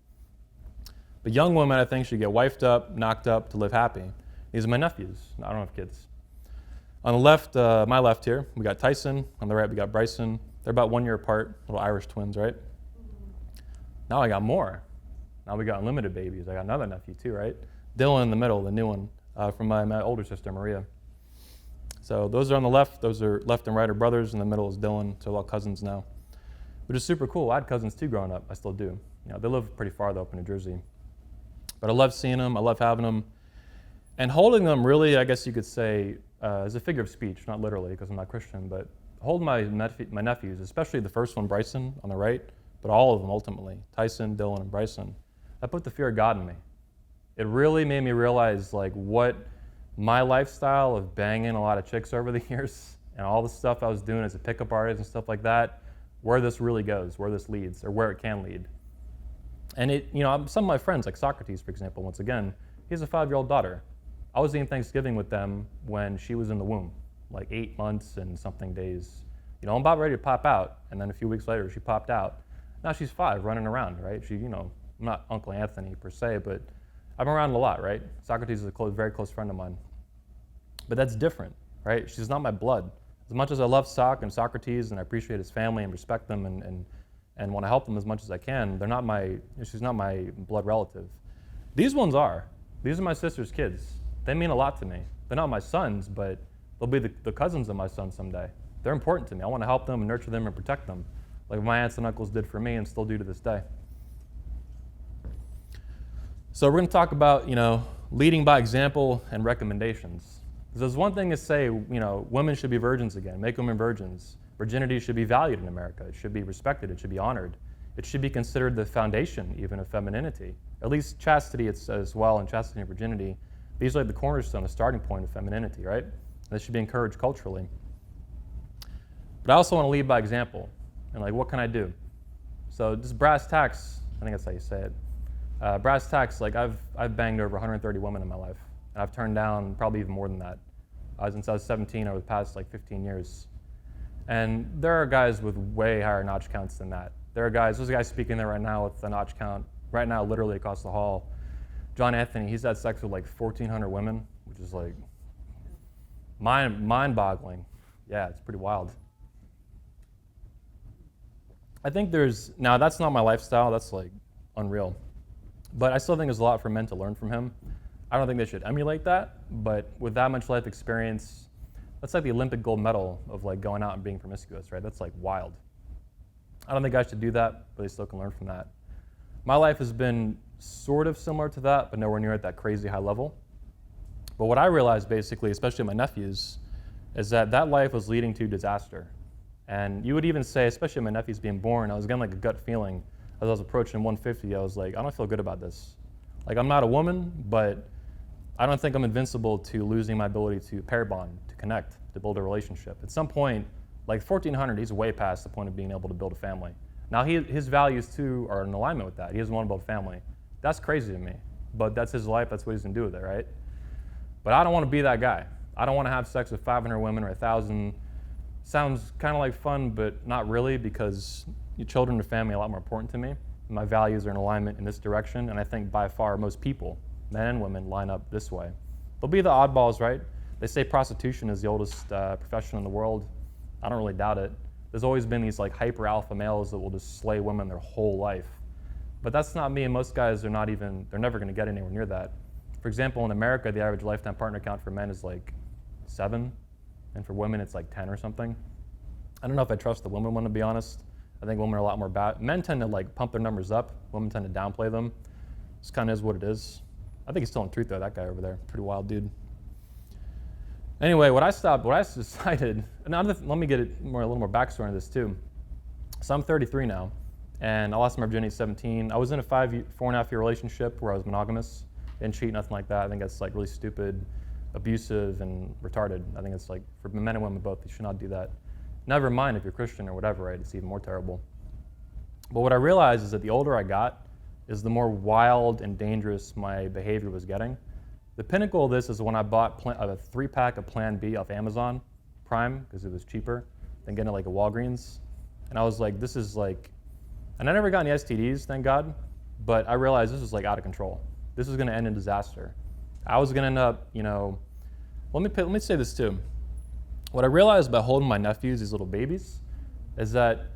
But young women, I think, should get wifed up, knocked up to live happy. These are my nephews. I don't have kids. On the left, my left here, we got Tyson. On the right, we got Bryson. They're about 1 year apart, little Irish twins, right? Now I got more. Now we got unlimited babies. I got another nephew too, right? Dylan in the middle, the new one, from my older sister, Maria. So those are on the left. Those are left and right are brothers. In the middle is Dylan. So they're all cousins now, which is super cool. I had cousins too growing up. I still do. They live pretty far though up in New Jersey. But I love seeing them. I love having them. And holding them really, I guess you could say, as a figure of speech, not literally because I'm not Christian, but holding my nephews, especially the first one, Bryson, on the right, but all of them ultimately, Tyson, Dylan, and Bryson, that put the fear of God in me. It really made me realize like what my lifestyle of banging a lot of chicks over the years and all the stuff I was doing as a pickup artist and stuff like that, where this really goes, where this leads, or where it can lead. And some of my friends, like Socrates, for example, once again, he has a 5-year-old daughter. I was eating Thanksgiving with them when she was in the womb, like 8 months and something days. I'm about ready to pop out, and then a few weeks later, she popped out. Now she's 5, running around, right? I'm not Uncle Anthony per se, but I'm around a lot, right? Socrates is a very close friend of mine. But that's different, right? She's not my blood. As much as I love Soc and Socrates and I appreciate his family and respect them and want to help them as much as I can, she's not my blood relative. These ones are. These are my sister's kids. They mean a lot to me. They're not my sons, but they'll be the cousins of my son someday. They're important to me. I want to help them and nurture them and protect them, like my aunts and uncles did for me and still do to this day. So we're going to talk about, leading by example and recommendations. There's one thing to say, women should be virgins again, make women virgins. Virginity should be valued in America. It should be respected. It should be honored. It should be considered the foundation even of femininity. At least chastity as well, and chastity and virginity. These are like the cornerstone, the starting point of femininity, right? This should be encouraged culturally. But I also want to lead by example. And like, what can I do? So just brass tacks, I think that's how you say it. Brass tacks, like I've banged over 130 women in my life. And I've turned down probably even more than that. Since I was 17 over the past 15 years. And there are guys with way higher notch counts than that. There's a guy speaking there right now with the notch count, right now literally across the hall. John Anthony, he's had sex with 1,400 women, which is mind-boggling. Yeah, it's pretty wild. I think now that's not my lifestyle, that's unreal. But I still think there's a lot for men to learn from him. I don't think they should emulate that, but with that much life experience, that's like the Olympic gold medal of going out and being promiscuous, right? That's wild. I don't think I should do that, but they still can learn from that. My life has been sort of similar to that, but nowhere near at that crazy high level. But what I realized basically, especially my nephews, is that life was leading to disaster. And you would even say, especially my nephews being born, I was getting a gut feeling as I was approaching 150. I was like, I don't feel good about this. I'm not a woman, but I don't think I'm invincible to losing my ability to pair bond, to connect, to build a relationship. At some point, 1,400, he's way past the point of being able to build a family. Now his values too are in alignment with that. He doesn't want to build a family. That's crazy to me. but that's his life, that's what he's gonna do with it, right? But I don't wanna be that guy. I don't wanna have sex with 500 women or 1,000. Sounds kind of like fun, but not really, because your children and family are a lot more important to me. My values are in alignment in this direction, and I think by far most people, men and women, line up this way. They'll be the oddballs, right? They say prostitution is the oldest profession in the world. I don't really doubt it. There's always been these like hyper alpha males that will just slay women their whole life. But that's not me, and most guys are not even, they're never gonna get anywhere near that. For example, in America, the average lifetime partner count for men is like 7, and for women it's like 10 or something. I don't know if I trust the women one, to be honest. I think women are a lot more bad. Men tend to like pump their numbers up, women tend to downplay them. This kind of is what it is. I think he's telling the truth though, that guy over there, pretty wild dude. Anyway, what I decided, let me get a little more backstory on this too. So I'm 33 now, and I lost my virginity at 17. I was in a 4.5 year relationship where I was monogamous, didn't cheat, nothing like that. I think that's like really stupid, abusive, and retarded. I think it's like, for men and women both, you should not do that. Never mind if you're Christian or whatever, right? It's even more terrible. But what I realized is that the older I got, is the more wild and dangerous my behavior was getting. The pinnacle of this is when I bought a 3-pack of Plan B off Amazon Prime, because it was cheaper than getting it like a Walgreens. And I was like, this is like, and I never got any STDs, thank God, but I realized this was like out of control. This was gonna end in disaster. I was gonna end up, let me say this too. What I realized by holding my nephews, these little babies, is that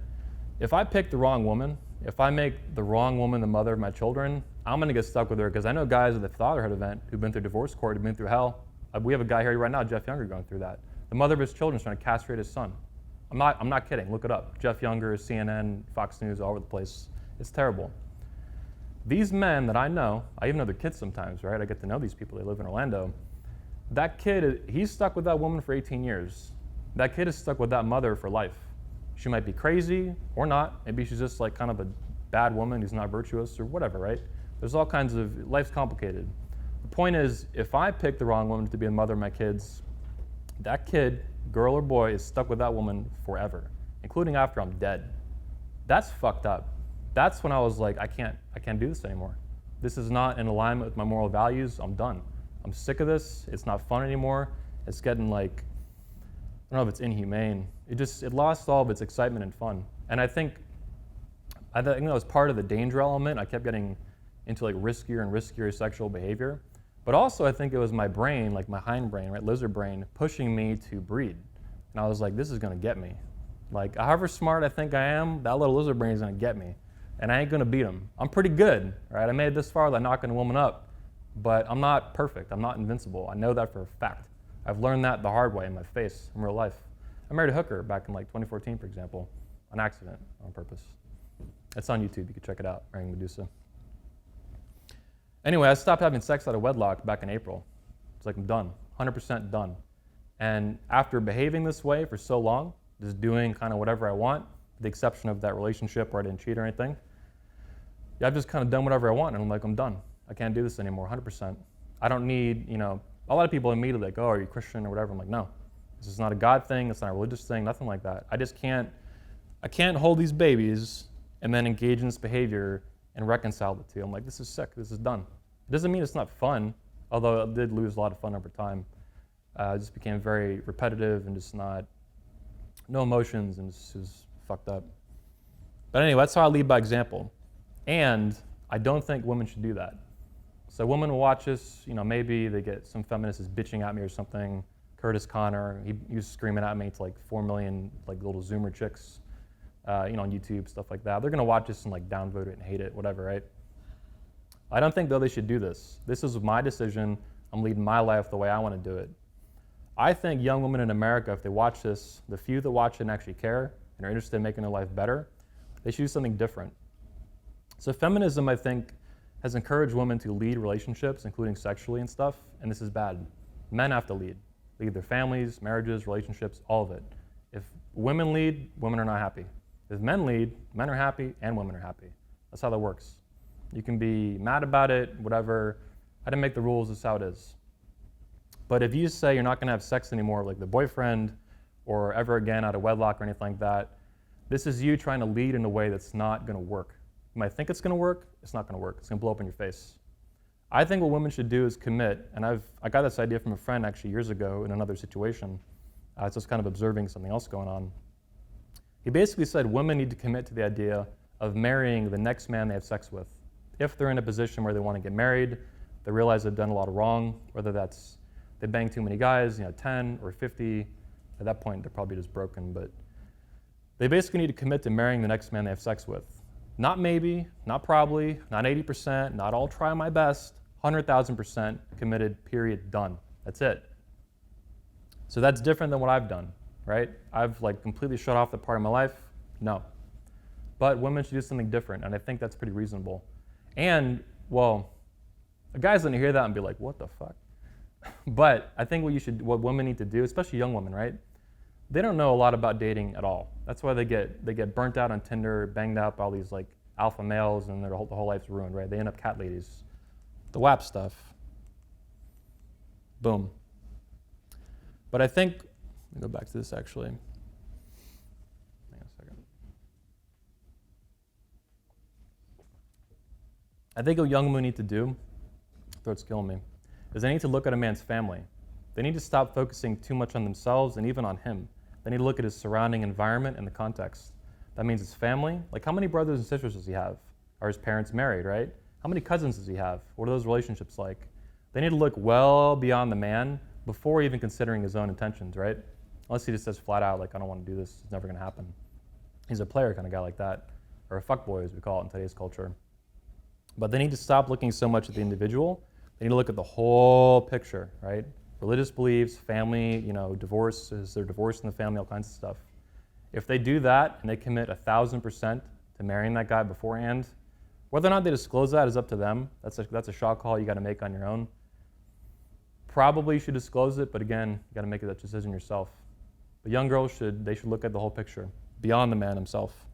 if I pick the wrong woman, if I make the wrong woman the mother of my children, I'm gonna get stuck with her, because I know guys at the fatherhood event who've been through divorce court, who've been through hell. We have a guy here right now, Jeff Younger, going through that. The mother of his children is trying to castrate his son. I'm not kidding, look it up. Jeff Younger, CNN, Fox News, all over the place. It's terrible. These men that I know, I even know their kids sometimes, right? I get to know these people, they live in Orlando. That kid, he's stuck with that woman for 18 years. That kid is stuck with that mother for life. She might be crazy or not. Maybe she's just like kind of a bad woman who's not virtuous or whatever, right? There's all kinds of, life's complicated. The point is, if I pick the wrong woman to be the mother of my kids, that kid, girl or boy, is stuck with that woman forever, including after I'm dead. That's fucked up. That's when I was like, I can't do this anymore. This is not in alignment with my moral values. I'm done. I'm sick of this. It's not fun anymore. It's getting like, I don't know if it's inhumane. It lost all of its excitement and fun. And I think that was part of the danger element. I kept getting into like riskier and riskier sexual behavior. But also I think it was my brain, like my hindbrain, right, lizard brain, pushing me to breed. And I was like, this is gonna get me. Like, however smart I think I am, that little lizard brain is gonna get me. And I ain't gonna beat him. I'm pretty good, right? I made it this far without knocking a woman up, but I'm not perfect, I'm not invincible. I know that for a fact. I've learned that the hard way in my face, in real life. I married a hooker back in like 2014, for example, on accident, on purpose. It's on YouTube, you can check it out, marrying Medusa. Anyway, I stopped having sex out of wedlock back in April. It's like I'm done, 100% done. And after behaving this way for so long, just doing kind of whatever I want, with the exception of that relationship where I didn't cheat or anything, I've just kind of done whatever I want, and I'm like, I'm done. I can't do this anymore, 100%. I don't need, a lot of people immediately like, oh, are you Christian or whatever? I'm like, no, this is not a God thing, it's not a religious thing, nothing like that. I can't hold these babies and then engage in this behavior and reconcile the two. I'm like, this is sick, this is done. It doesn't mean it's not fun, although I did lose a lot of fun over time. It just became very repetitive and just no emotions, and just was fucked up. But anyway, that's how I lead by example. And I don't think women should do that. So women will watch this, maybe they get some feminist is bitching at me or something. Curtis Connor, he was screaming at me to like 4 million like little Zoomer chicks, on YouTube, stuff like that. They're gonna watch this and like downvote it and hate it, whatever, right? I don't think though they should do this. This is my decision. I'm leading my life the way I want to do it. I think young women in America, if they watch this, the few that watch it and actually care and are interested in making their life better, they should do something different. So feminism, I think, has encouraged women to lead relationships, including sexually and stuff, and this is bad. Men have to lead their families, marriages, relationships, all of it. If women lead, women are not happy. If men lead, men are happy and women are happy. That's how that works. You can be mad about it, whatever. I didn't make the rules, this is how it is. But if you say you're not gonna have sex anymore with like the boyfriend or ever again out of wedlock or anything like that, this is you trying to lead in a way that's not gonna work. You might think it's gonna work, it's not gonna work. It's gonna blow up in your face. I think what women should do is commit, and I got this idea from a friend actually years ago in another situation. I was just kind of observing something else going on. He basically said women need to commit to the idea of marrying the next man they have sex with. If they're in a position where they want to get married, they realize they've done a lot of wrong, whether that's they banged too many guys, 10 or 50, at that point they're probably just broken, but they basically need to commit to marrying the next man they have sex with. Not maybe, not probably, not 80%, not I'll try my best, 100,000% committed, period, done. That's it. So that's different than what I've done, right? I've completely shut off the part of my life, no. But women should do something different, and I think that's pretty reasonable. And, well, the guys gonna hear that and be like, what the fuck? But I think what women need to do, especially young women, right? They don't know a lot about dating at all. That's why they get burnt out on Tinder, banged out by all these alpha males, and the whole life's ruined, right? They end up cat ladies. The WAP stuff. Boom. But I think, let me go back to this actually. Hang on a second. I think what young women need to do, throat's killing me, is they need to look at a man's family. They need to stop focusing too much on themselves and even on him. They need to look at his surrounding environment and the context. That means his family. How many brothers and sisters does he have? Are his parents married, right? How many cousins does he have? What are those relationships like? They need to look well beyond the man before even considering his own intentions, right? Unless he just says flat out, I don't want to do this, it's never going to happen. He's a player kind of guy like that, or a fuckboy as we call it in today's culture. But they need to stop looking so much at the individual. They need to look at the whole picture, right? Religious beliefs, family, divorce, is there divorce in the family, all kinds of stuff. If they do that and they commit 1,000% to marrying that guy beforehand, whether or not they disclose that is up to them. That's a shot call you got to make on your own. Probably you should disclose it, but again, you got to make that decision yourself. But young girls should look at the whole picture, beyond the man himself.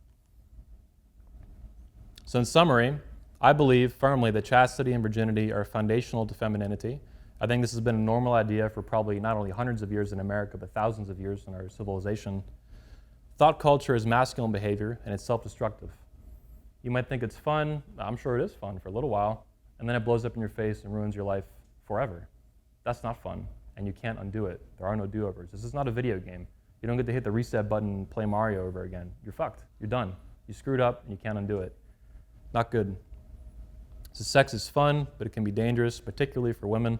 So in summary, I believe firmly that chastity and virginity are foundational to femininity. I think this has been a normal idea for probably not only hundreds of years in America, but thousands of years in our civilization. Thought culture is masculine behavior, and it's self-destructive. You might think it's fun. I'm sure it is fun for a little while, and then it blows up in your face and ruins your life forever. That's not fun, and you can't undo it. There are no do-overs. This is not a video game. You don't get to hit the reset button and play Mario over again. You're fucked. You're done. You screwed up, and you can't undo it. Not good. So sex is fun, but it can be dangerous, particularly for women.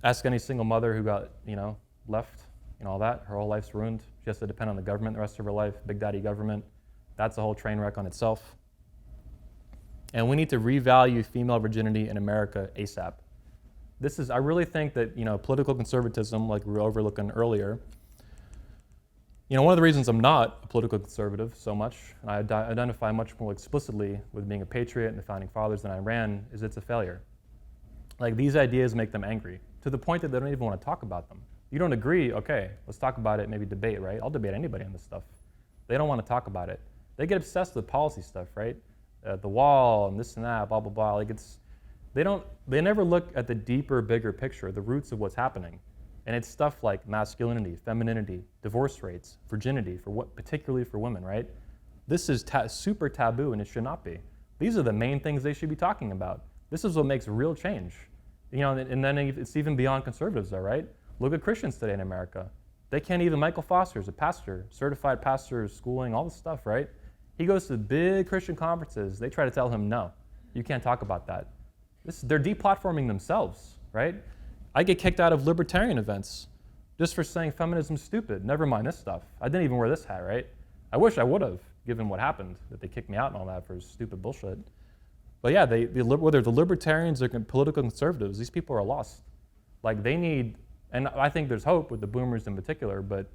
Ask any single mother who got, left, all that. Her whole life's ruined. She has to depend on the government the rest of her life, big daddy government. That's a whole train wreck on itself. And we need to revalue female virginity in America ASAP. I really think that, political conservatism, like we were overlooking earlier, one of the reasons I'm not a political conservative so much, and I identify much more explicitly with being a patriot and the founding fathers than I ran, is it's a failure. These ideas make them angry, to the point that they don't even want to talk about them. You don't agree, okay, let's talk about it, maybe debate, right? I'll debate anybody on this stuff. They don't want to talk about it. They get obsessed with policy stuff, right? The wall and this and that, blah, blah, blah. They never look at the deeper, bigger picture, the roots of what's happening. And it's stuff like masculinity, femininity, divorce rates, virginity, particularly for women, right? This is super taboo, and it should not be. These are the main things they should be talking about. This is what makes real change. And then it's even beyond conservatives, though, right? Look at Christians today in America. They can't even, Michael Foster's a pastor, certified pastor, schooling, all this stuff, right? He goes to big Christian conferences. They try to tell him, no, you can't talk about that. They're deplatforming themselves, right? I get kicked out of libertarian events just for saying feminism's stupid. Never mind this stuff. I didn't even wear this hat, right? I wish I would have, given what happened, that they kicked me out and all that for stupid bullshit. But yeah, whether the libertarians or political conservatives, these people are lost. They need, and I think there's hope with the boomers in particular, but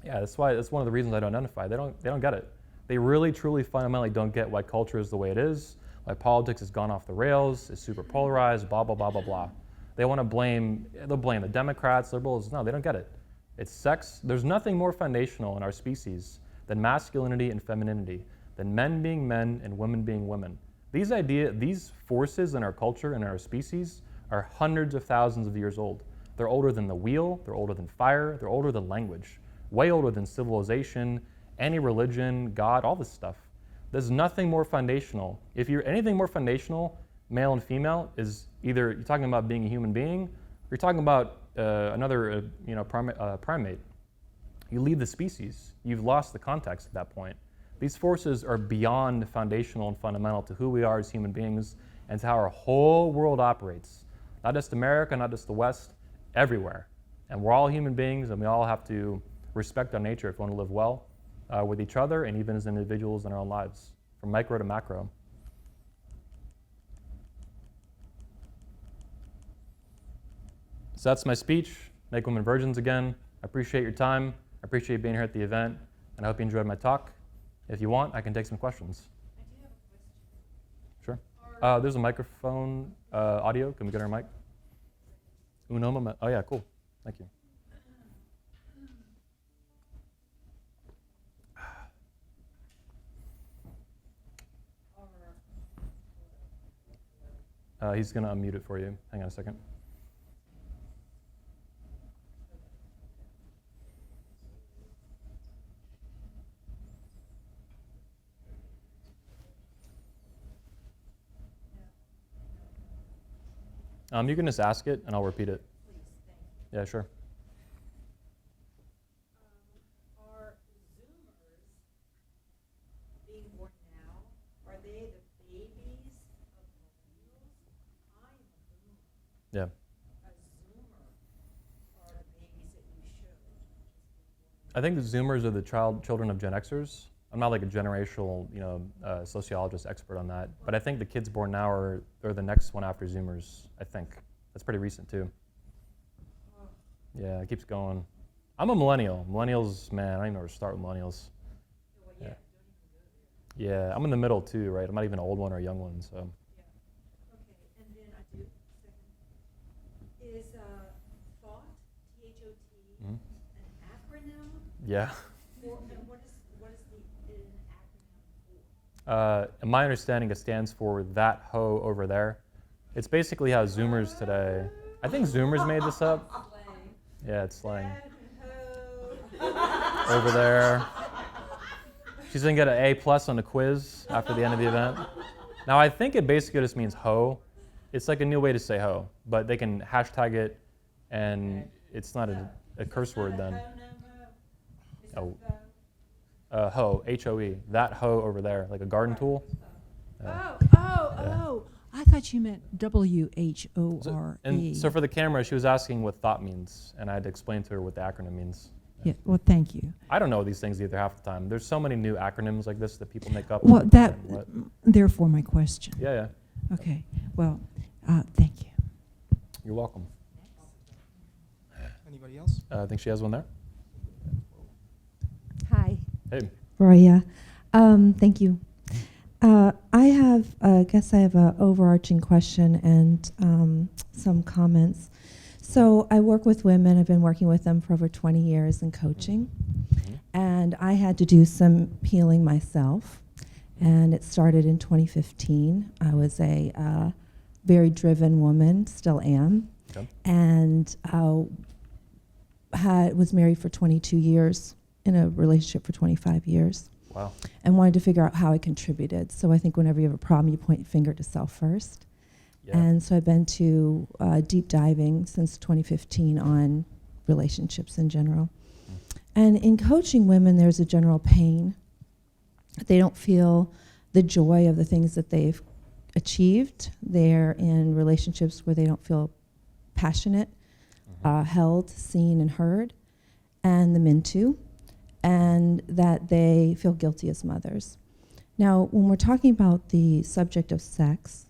yeah, that's one of the reasons I don't identify. They don't get it. They really, truly, fundamentally don't get why culture is the way it is, why politics has gone off the rails, is super polarized, blah, blah, blah, blah, blah. They'll blame the Democrats, liberals. No, they don't get it. It's sex. There's nothing more foundational in our species than masculinity and femininity, than men being men and women being women. These forces in our culture and in our species are hundreds of thousands of years old. They're older than the wheel, they're older than fire, they're older than language, way older than civilization, any religion, God, all this stuff. There's nothing more foundational. If you're anything more foundational male and female is either you're talking about being a human being, or you're talking about another primate. You leave the species. You've lost the context at that point. These forces are beyond foundational and fundamental to who we are as human beings and to how our whole world operates. Not just America, not just the West, everywhere. And we're all human beings, and we all have to respect our nature if we want to live well with each other and even as individuals in our own lives, from micro to macro. So that's my speech. Make women virgins again. I appreciate your time. I appreciate being here at the event, and I hope you enjoyed my talk. If you want, I can take some questions. I do have a question. Sure. There's a microphone, audio. Can we get our mic? Uno moment. Oh yeah, cool. Thank you. He's going to unmute it for you. Hang on a second. You can just ask it, and I'll repeat it. Please, thank you. Yeah, sure. Are Zoomers being born now? Are they the babies of millennials? I am a Boomer. Yeah. A Zoomer are the babies that you showed. I think the Zoomers are the children of Gen Xers. I'm not like a generational, sociologist expert on that, but I think the kids born now are the next one after Zoomers. I think that's pretty recent too. Yeah, it keeps going. I'm a millennial. Millennials, man, I don't even know where to start with millennials. Well, yeah, Yeah. don't even go there. Yeah, I'm in the middle too, right? I'm not even an old one or a young one, so. Yeah. Okay, and then I do second. Is thought, T-H-O-T, Mhm. an acronym? Yeah. For, and what is an acronym for? In my understanding, it stands for that hoe over there. It's basically how Zoomers today, I think Zoomers made this up. Slang. Yeah, it's slang. Ho. Over there. She's gonna get an A+ on the quiz after the end of the event. Now I think it basically just means hoe. It's like a new way to say hoe, but they can hashtag it, and it's not a curse word then. Oh, hoe, H-O-E. That hoe over there, like a garden tool. Oh. I thought you meant W-H-O-R-E. And so for the camera, she was asking what thought means, and I had to explain to her what the acronym means. Yeah, well, thank you. I don't know these things either half the time. There's so many new acronyms like this that people make up. Well, and therefore my question. Yeah. Okay, well, thank you. You're welcome. Anybody else? I think she has one there. Hi. Hey. Roya. Thank you. I guess I have an overarching question and some comments. So I work with women. I've been working with them for over 20 years in coaching. And I had to do some healing myself. And it started in 2015. I was a very driven woman, still am. Okay. And was married for 22 years, in a relationship for 25 years. Wow. And wanted to figure out how I contributed. So I think whenever you have a problem, you point your finger to self first. Yeah. And so I've been to deep diving since 2015 on relationships in general. And in coaching women, there's a general pain. They don't feel the joy of the things that they've achieved. They're in relationships where they don't feel passionate, held, seen, and heard, and the men too, and that they feel guilty as mothers. Now, when we're talking about the subject of sex,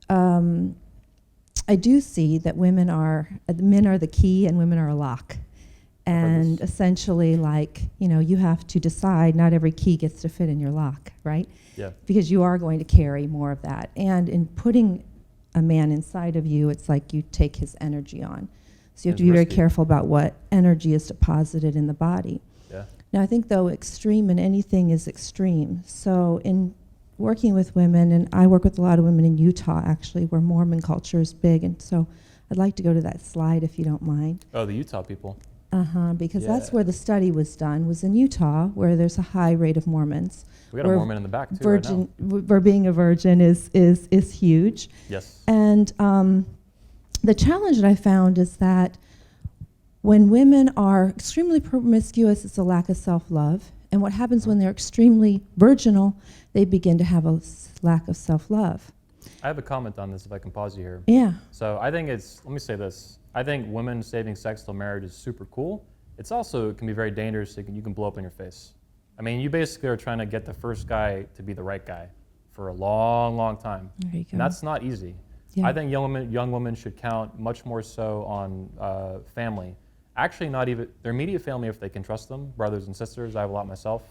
I do see that men are the key and women are a lock. And essentially, you have to decide not every key gets to fit in your lock, right? Yeah. Because you are going to carry more of that. And in putting a man inside of you, it's like you take his energy on. So you have to be very careful about what energy is deposited in the body. Yeah. Now, I think, though, extreme in anything is extreme. So in working with women, and I work with a lot of women in Utah, actually, where Mormon culture is big. And so I'd like to go to that slide, if you don't mind. Oh, the Utah people. Because that's where the study was done, was in Utah, where there's a high rate of Mormons. We got a Mormon in the back, too, virgin, where being a virgin is huge. Yes. And the challenge that I found is that when women are extremely promiscuous, it's a lack of self-love. And what happens when they're extremely virginal, they begin to have a lack of self-love. I have a comment on this, if I can pause you here. Yeah. So I think let me say this. I think women saving sex till marriage is super cool. It can be very dangerous. You can blow up in your face. I mean, you basically are trying to get the first guy to be the right guy for a long, long time. There you go. And that's not easy. Yeah. I think young women should count much more so on family. Actually, not even their immediate family if they can trust them, brothers and sisters. I have a lot myself.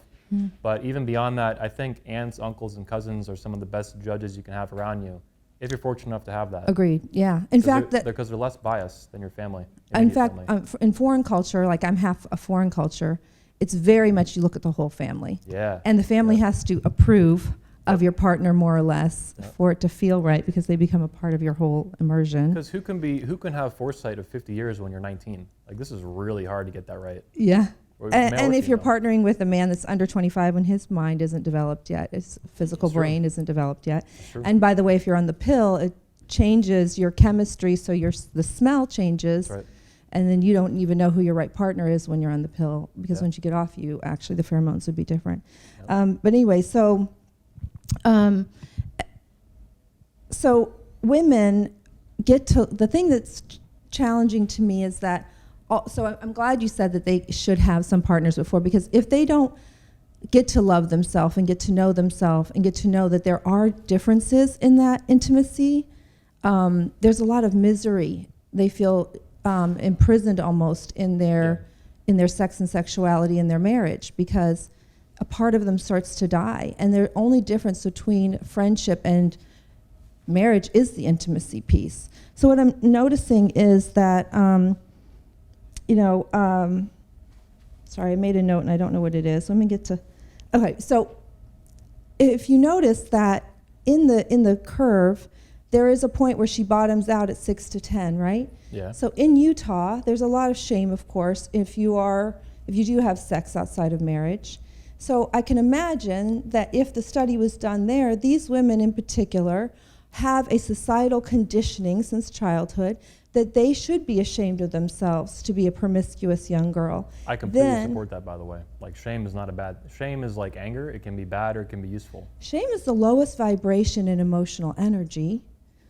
But even beyond that, I think aunts, uncles, and cousins are some of the best judges you can have around you, if you're fortunate enough to have that. Agreed, yeah. In fact, because they're less biased than your family. In fact, in foreign culture, like I'm half a foreign culture, it's very much you look at the whole family. Yeah. And the family has to approve of your partner more or less for it to feel right, because they become a part of your whole immersion. Because who can have foresight of 50 years when you're 19? Like, this is really hard to get that right. Yeah. And if you're female. partnering with a man that's under 25 when his mind isn't developed yet, his physical brain isn't developed yet. And by the way, if you're on the pill, it changes your chemistry, so the smell changes. Right. And then you don't even know who your right partner is when you're on the pill, because once you get off, actually the pheromones would be different. But anyway, so women get to, the thing that's challenging to me is that, so I'm glad you said that they should have some partners before, because if they don't get to love themselves and get to know themselves and get to know that there are differences in that intimacy, there's a lot of misery. They feel imprisoned almost in their sex and sexuality in their marriage, because a part of them starts to die. And the only difference between friendship and marriage is the intimacy piece. So what I'm noticing is that, sorry, I made a note and I don't know what it is. Let me get to, okay, so if you notice that in the curve, there is a point where she bottoms out at 6 to 10, right? Yeah. So in Utah, there's a lot of shame, of course, if you do have sex outside of marriage. So I can imagine that if the study was done there, these women in particular have a societal conditioning since childhood that they should be ashamed of themselves to be a promiscuous young girl. I completely support that, by the way. Like, shame is not shame is like anger. It can be bad or it can be useful. Shame is the lowest vibration in emotional energy,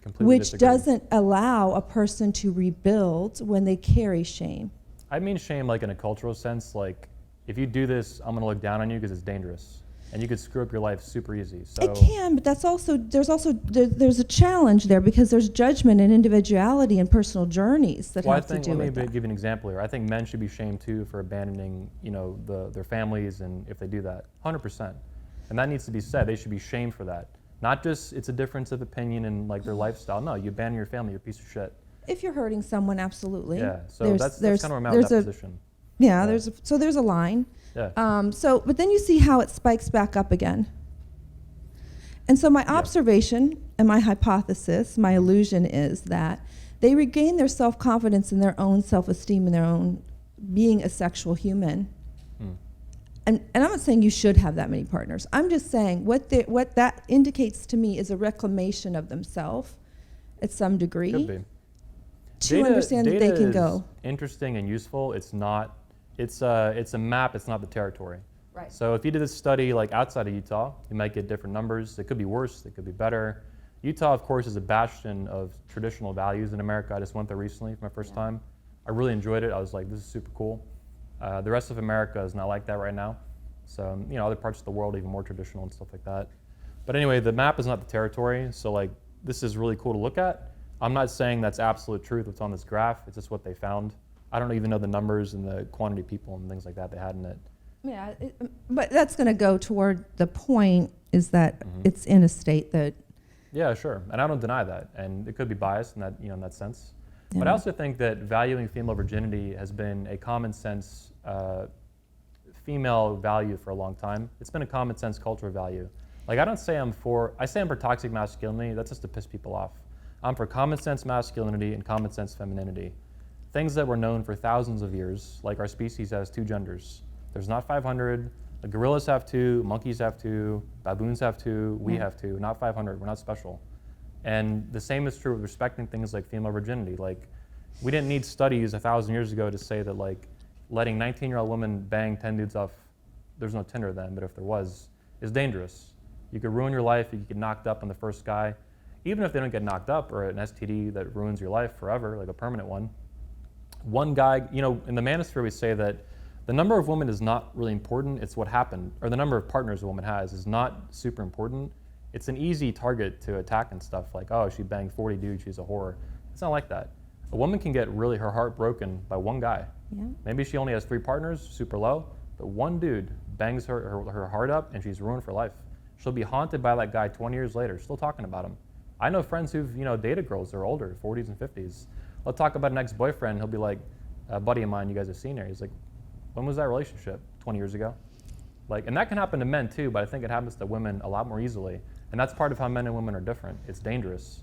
Completely which disagree. doesn't allow a person to rebuild when they carry shame. I mean shame like in a cultural sense, like, if you do this, I'm gonna look down on you because it's dangerous. And you could screw up your life super easy. So It can, but there's a challenge there, because there's judgment and individuality and personal journeys that have to do with Let me that. give you an example here. I think men should be shamed too for abandoning, their families, and if they do that, 100%. And that needs to be said. They should be shamed for that. Not just it's a difference of opinion and like their lifestyle. No, you abandon your family, you're a piece of shit. If you're hurting someone, absolutely. Yeah. So that's kind of where I'm at with that position. Yeah, there's a line. Yeah. But then you see how it spikes back up again. And so my observation and my hypothesis, my illusion is that they regain their self-confidence and their own self-esteem and their own being a sexual human. And I'm not saying you should have that many partners. I'm just saying what that indicates to me is a reclamation of themselves at some degree. Could be. To understand that they can go. Interesting and useful. It's not. It's a map. It's not the territory. Right. So if you did this study like outside of Utah, you might get different numbers. It could be worse. It could be better. Utah, of course, is a bastion of traditional values in America. I just went there recently for my first time. I really enjoyed it. I was like, this is super cool. The rest of America is not like that right now. So other parts of the world are even more traditional and stuff like that. But anyway, the map is not the territory. So like, this is really cool to look at. I'm not saying that's absolute truth what's on this graph. It's just what they found. I don't even know the numbers and the quantity of people and things like that they had in it. Yeah, but that's going to go toward the point is that it's in a state that. Yeah, sure, and I don't deny that, and it could be biased in that in that sense. Yeah. But I also think that valuing female virginity has been a common sense female value for a long time. It's been a common sense cultural value. Like I say I'm for toxic masculinity. That's just to piss people off. I'm for common sense masculinity and common sense femininity. things that were known for thousands of years, like our species has 2 genders. There's not 500. The gorillas have 2, monkeys have 2, baboons have 2, we have 2, not 500. We're not special. And the same is true with respecting things like female virginity. Like, we didn't need studies 1,000 years ago to say that, like, letting 19-year-old women bang 10 dudes off, there's no Tinder then, but if there was, is dangerous. You could ruin your life, you could get knocked up on the first guy. Even if they don't get knocked up, or an STD that ruins your life forever, like a permanent one. One guy, you know, in the manosphere we say that the number of women is not really important, it's what happened, or the number of partners a woman has is not super important. It's an easy target to attack and stuff, like, oh, she banged 40 dudes, she's a whore. It's not like that. A woman can get really her heart broken by one guy. Yeah. Maybe she only has 3 partners, super low, but one dude bangs her heart up and she's ruined for life. She'll be haunted by that guy 20 years later, still talking about him. I know friends who've, you know, dated girls that are older, 40s and 50s. They'll talk about an ex-boyfriend, he'll be like, a buddy of mine, you guys have seen her. He's like, when was that relationship? 20 years ago? Like, and that can happen to men too, but I think it happens to women a lot more easily. And that's part of how men and women are different. It's dangerous.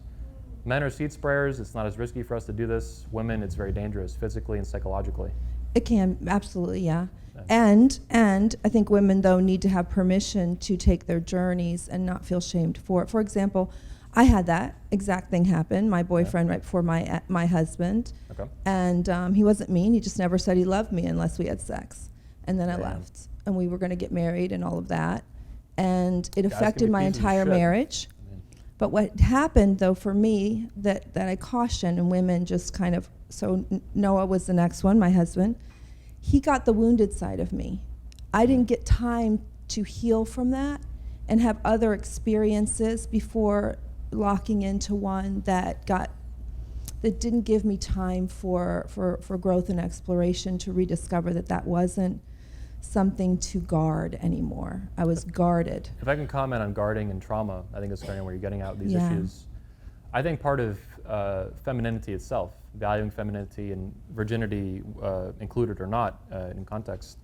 Men are seed sprayers, it's not as risky for us to do this. Women, it's very dangerous, physically and psychologically. It can, absolutely, yeah. And I think women, though, need to have permission to take their journeys and not feel shamed for it. For example, I had that exact thing happen. My boyfriend right before my husband. Okay. And he wasn't mean. He just never said he loved me unless we had sex. And then I left. And we were going to get married and all of that. And it affected my entire marriage. But what happened, though, for me, that I caution, and women just kind of, so Noah was the next one, my husband. He got the wounded side of me. I didn't get time to heal from that and have other experiences before locking into one that didn't give me time for growth and exploration to rediscover that wasn't something to guard anymore. I was guarded. If I can comment on guarding and trauma, I think it's kind of where you're getting at these issues. I think part of femininity itself, valuing femininity and virginity included or not in context,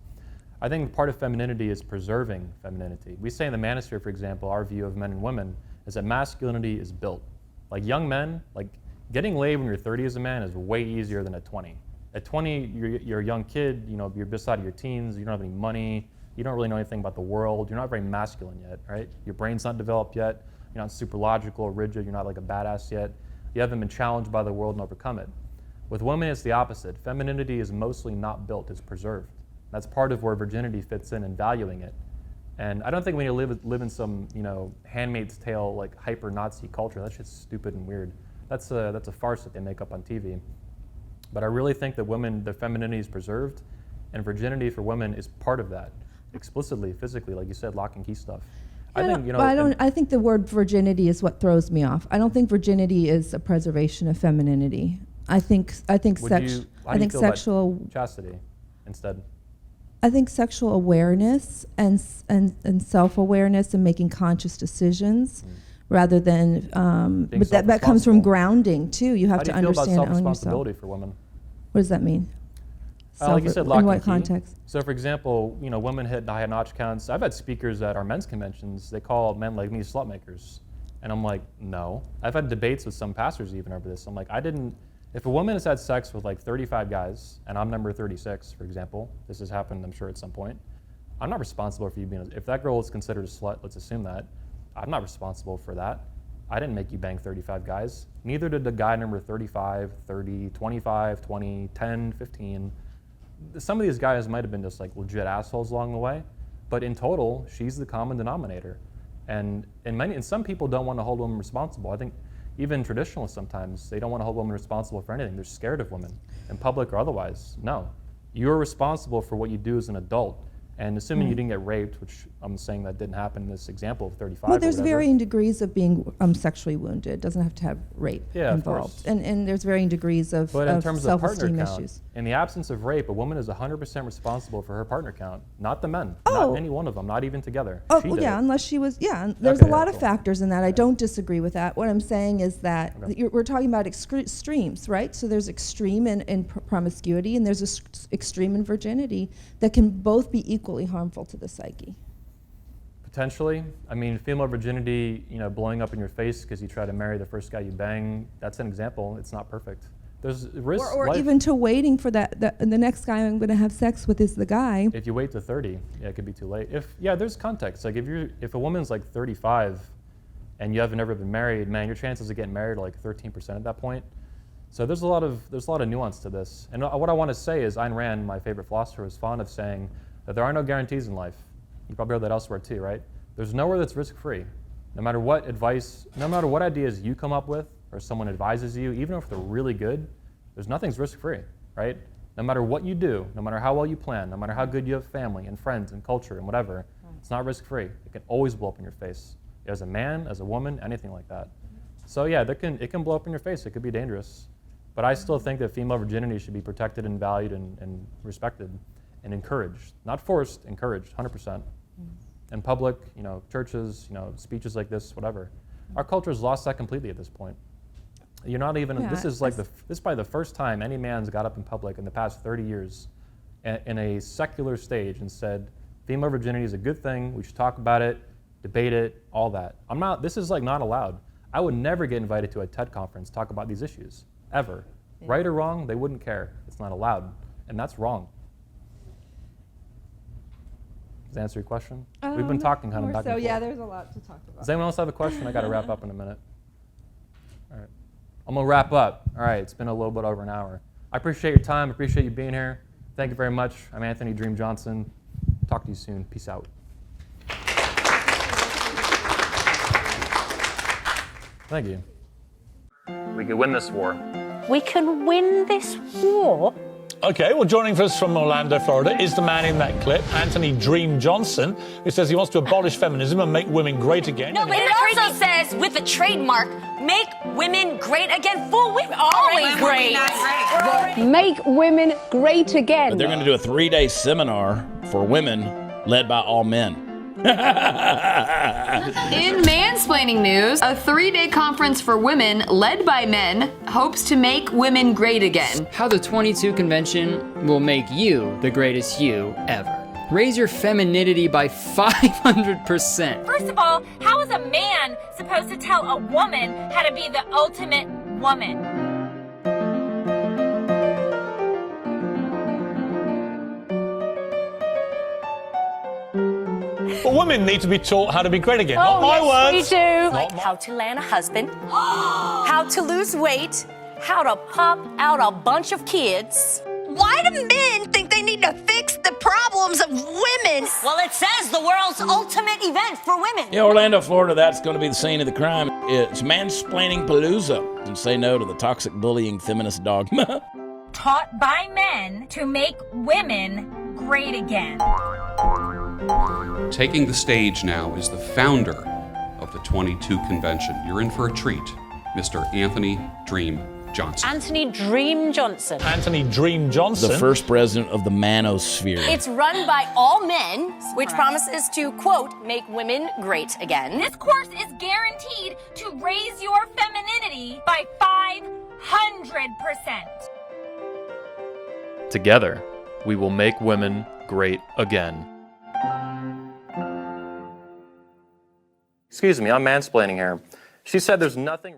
I think part of femininity is preserving femininity. We say in the manosphere, for example, our view of men and women is that masculinity is built. Like young men, like getting laid when you're 30 as a man is way easier than at 20. At 20, you're a young kid, you know, you're just out of your teens, you don't have any money, you don't really know anything about the world, you're not very masculine yet, right? Your brain's not developed yet, you're not super logical or rigid, you're not like a badass yet. You haven't been challenged by the world and overcome it. With women, it's the opposite. Femininity is mostly not built, it's preserved. That's part of where virginity fits in and valuing it. And I don't think we need to live in some, you know, Handmaid's Tale, like hyper-Nazi culture. That shit's stupid and weird. That's a farce that they make up on TV. But I really think that women, their femininity is preserved, and virginity for women is part of that, explicitly, physically, like you said, lock and key stuff. I think, you know, I think the word virginity is what throws me off. I don't think virginity is a preservation of femininity. I think sexual chastity instead. I think sexual awareness and self-awareness and making conscious decisions rather than, but that comes from grounding too. You have to understand, How do you feel about own yourself. self-responsibility for women? What does that mean? Like you said, lock in what and key. context? So for example, you know, women hit high notch counts. I've had speakers at our men's conventions, they call men like me slut makers. And I'm like, no. I've had debates with some pastors even over this. I'm like, if a woman has had sex with like 35 guys, and I'm number 36, for example, this has happened, I'm sure, at some point, I'm not responsible for you being, if that girl is considered a slut, let's assume that, I'm not responsible for that. I didn't make you bang 35 guys. Neither did the guy number 35, 30, 25, 20, 10, 15. Some of these guys might have been just like legit assholes along the way, but in total, she's the common denominator. And some people don't want to hold women responsible. I think even traditionalists sometimes, they don't want to hold women responsible for anything. They're scared of women, in public or otherwise. No, you're responsible for what you do as an adult. And assuming you didn't get raped, which I'm saying that didn't happen in this example of 35 Well, there's or whatever. varying degrees of being sexually wounded. It doesn't have to have rape involved. And there's varying degrees of But in terms of partner self-esteem count, issues. in the absence of rape, a woman is 100% responsible for her partner count, not the men, not any one of them, not even together. Oh, She well, did yeah, it. unless she was, yeah. There's a lot of factors in that. I don't disagree with that. What I'm saying is that we're talking about extremes, right? So there's extreme in promiscuity, and there's extreme in virginity that can both be equally harmful to the psyche. Potentially. I mean, female virginity, you know, blowing up in your face because you try to marry the first guy you bang, that's an example. It's not perfect. There's risk. Or even to waiting for the next guy I'm going to have sex with is the guy. If you wait to 30, yeah, it could be too late. There's context. Like if a woman's like 35 and you haven't ever been married, man, your chances of getting married are like 13% at that point. So there's a lot of nuance to this. And what I want to say is Ayn Rand, my favorite philosopher, is fond of saying that there are no guarantees in life. You probably heard that elsewhere too, right? There's nowhere that's risk-free. No matter what advice, no matter what ideas you come up with or someone advises you, even if they're really good, nothing's risk-free, right? No matter what you do, no matter how well you plan, no matter how good you have family and friends and culture and whatever, it's not risk-free. It can always blow up in your face. As a man, as a woman, anything like that. So yeah, it can blow up in your face. It could be dangerous. But I still think that female virginity should be protected and valued and respected and encouraged. Not forced, encouraged, 100%. In public, churches, speeches like this, whatever. Our culture's lost that completely at this point. You're not even, this is probably the first time any man's got up in public in the past 30 years in a secular stage and said, female virginity is a good thing, we should talk about it, debate it, all that. This is like not allowed. I would never get invited to a TED conference to talk about these issues, ever. Yeah. Right or wrong, they wouldn't care. It's not allowed, and that's wrong. Does that answer your question? We've been talking kind of back and forth. Yeah, there's a lot to talk about. Does anyone else have a question? I got to wrap up in a minute. All right. I'm going to wrap up. All right, it's been a little bit over an hour. I appreciate your time. I appreciate you being here. Thank you very much. I'm Anthony Dream Johnson. Talk to you soon. Peace out. Thank you. We could win this war. We can win this war. Okay, well, joining us from Orlando, Florida, is the man in that clip, Anthony Dream Johnson, who says he wants to abolish feminism and make women great again. No, but it also says, with a trademark, make women great again. For women, always great. Make women great again. But they're going to do a 3-day seminar for women led by all men. In mansplaining news, a 3-day conference for women led by men hopes to make women great again. How the 22 convention will make you the greatest you ever. Raise your femininity by 500%. First of all, how is a man supposed to tell a woman how to be the ultimate woman? Well, women need to be taught how to be great again. Not my words. We do. Like how to land a husband, how to lose weight, how to pop out a bunch of kids. Why do men think they need to fix the problems of women? Well, it says the world's ultimate event for women. Yeah, Orlando, Florida, that's going to be the scene of the crime. It's mansplaining palooza, and say no to the toxic bullying feminist dogma. Taught by men to make women great again. Taking the stage now is the founder of the 22 convention. You're in for a treat, Mr. Anthony Dream Johnson. Anthony Dream Johnson. Anthony Dream Johnson. The first president of the manosphere. It's run by all men, which promises to, quote, make women great again. This course is guaranteed to raise your femininity by 500%. Together, we will make women great again. Excuse me, I'm mansplaining here. She said there's nothing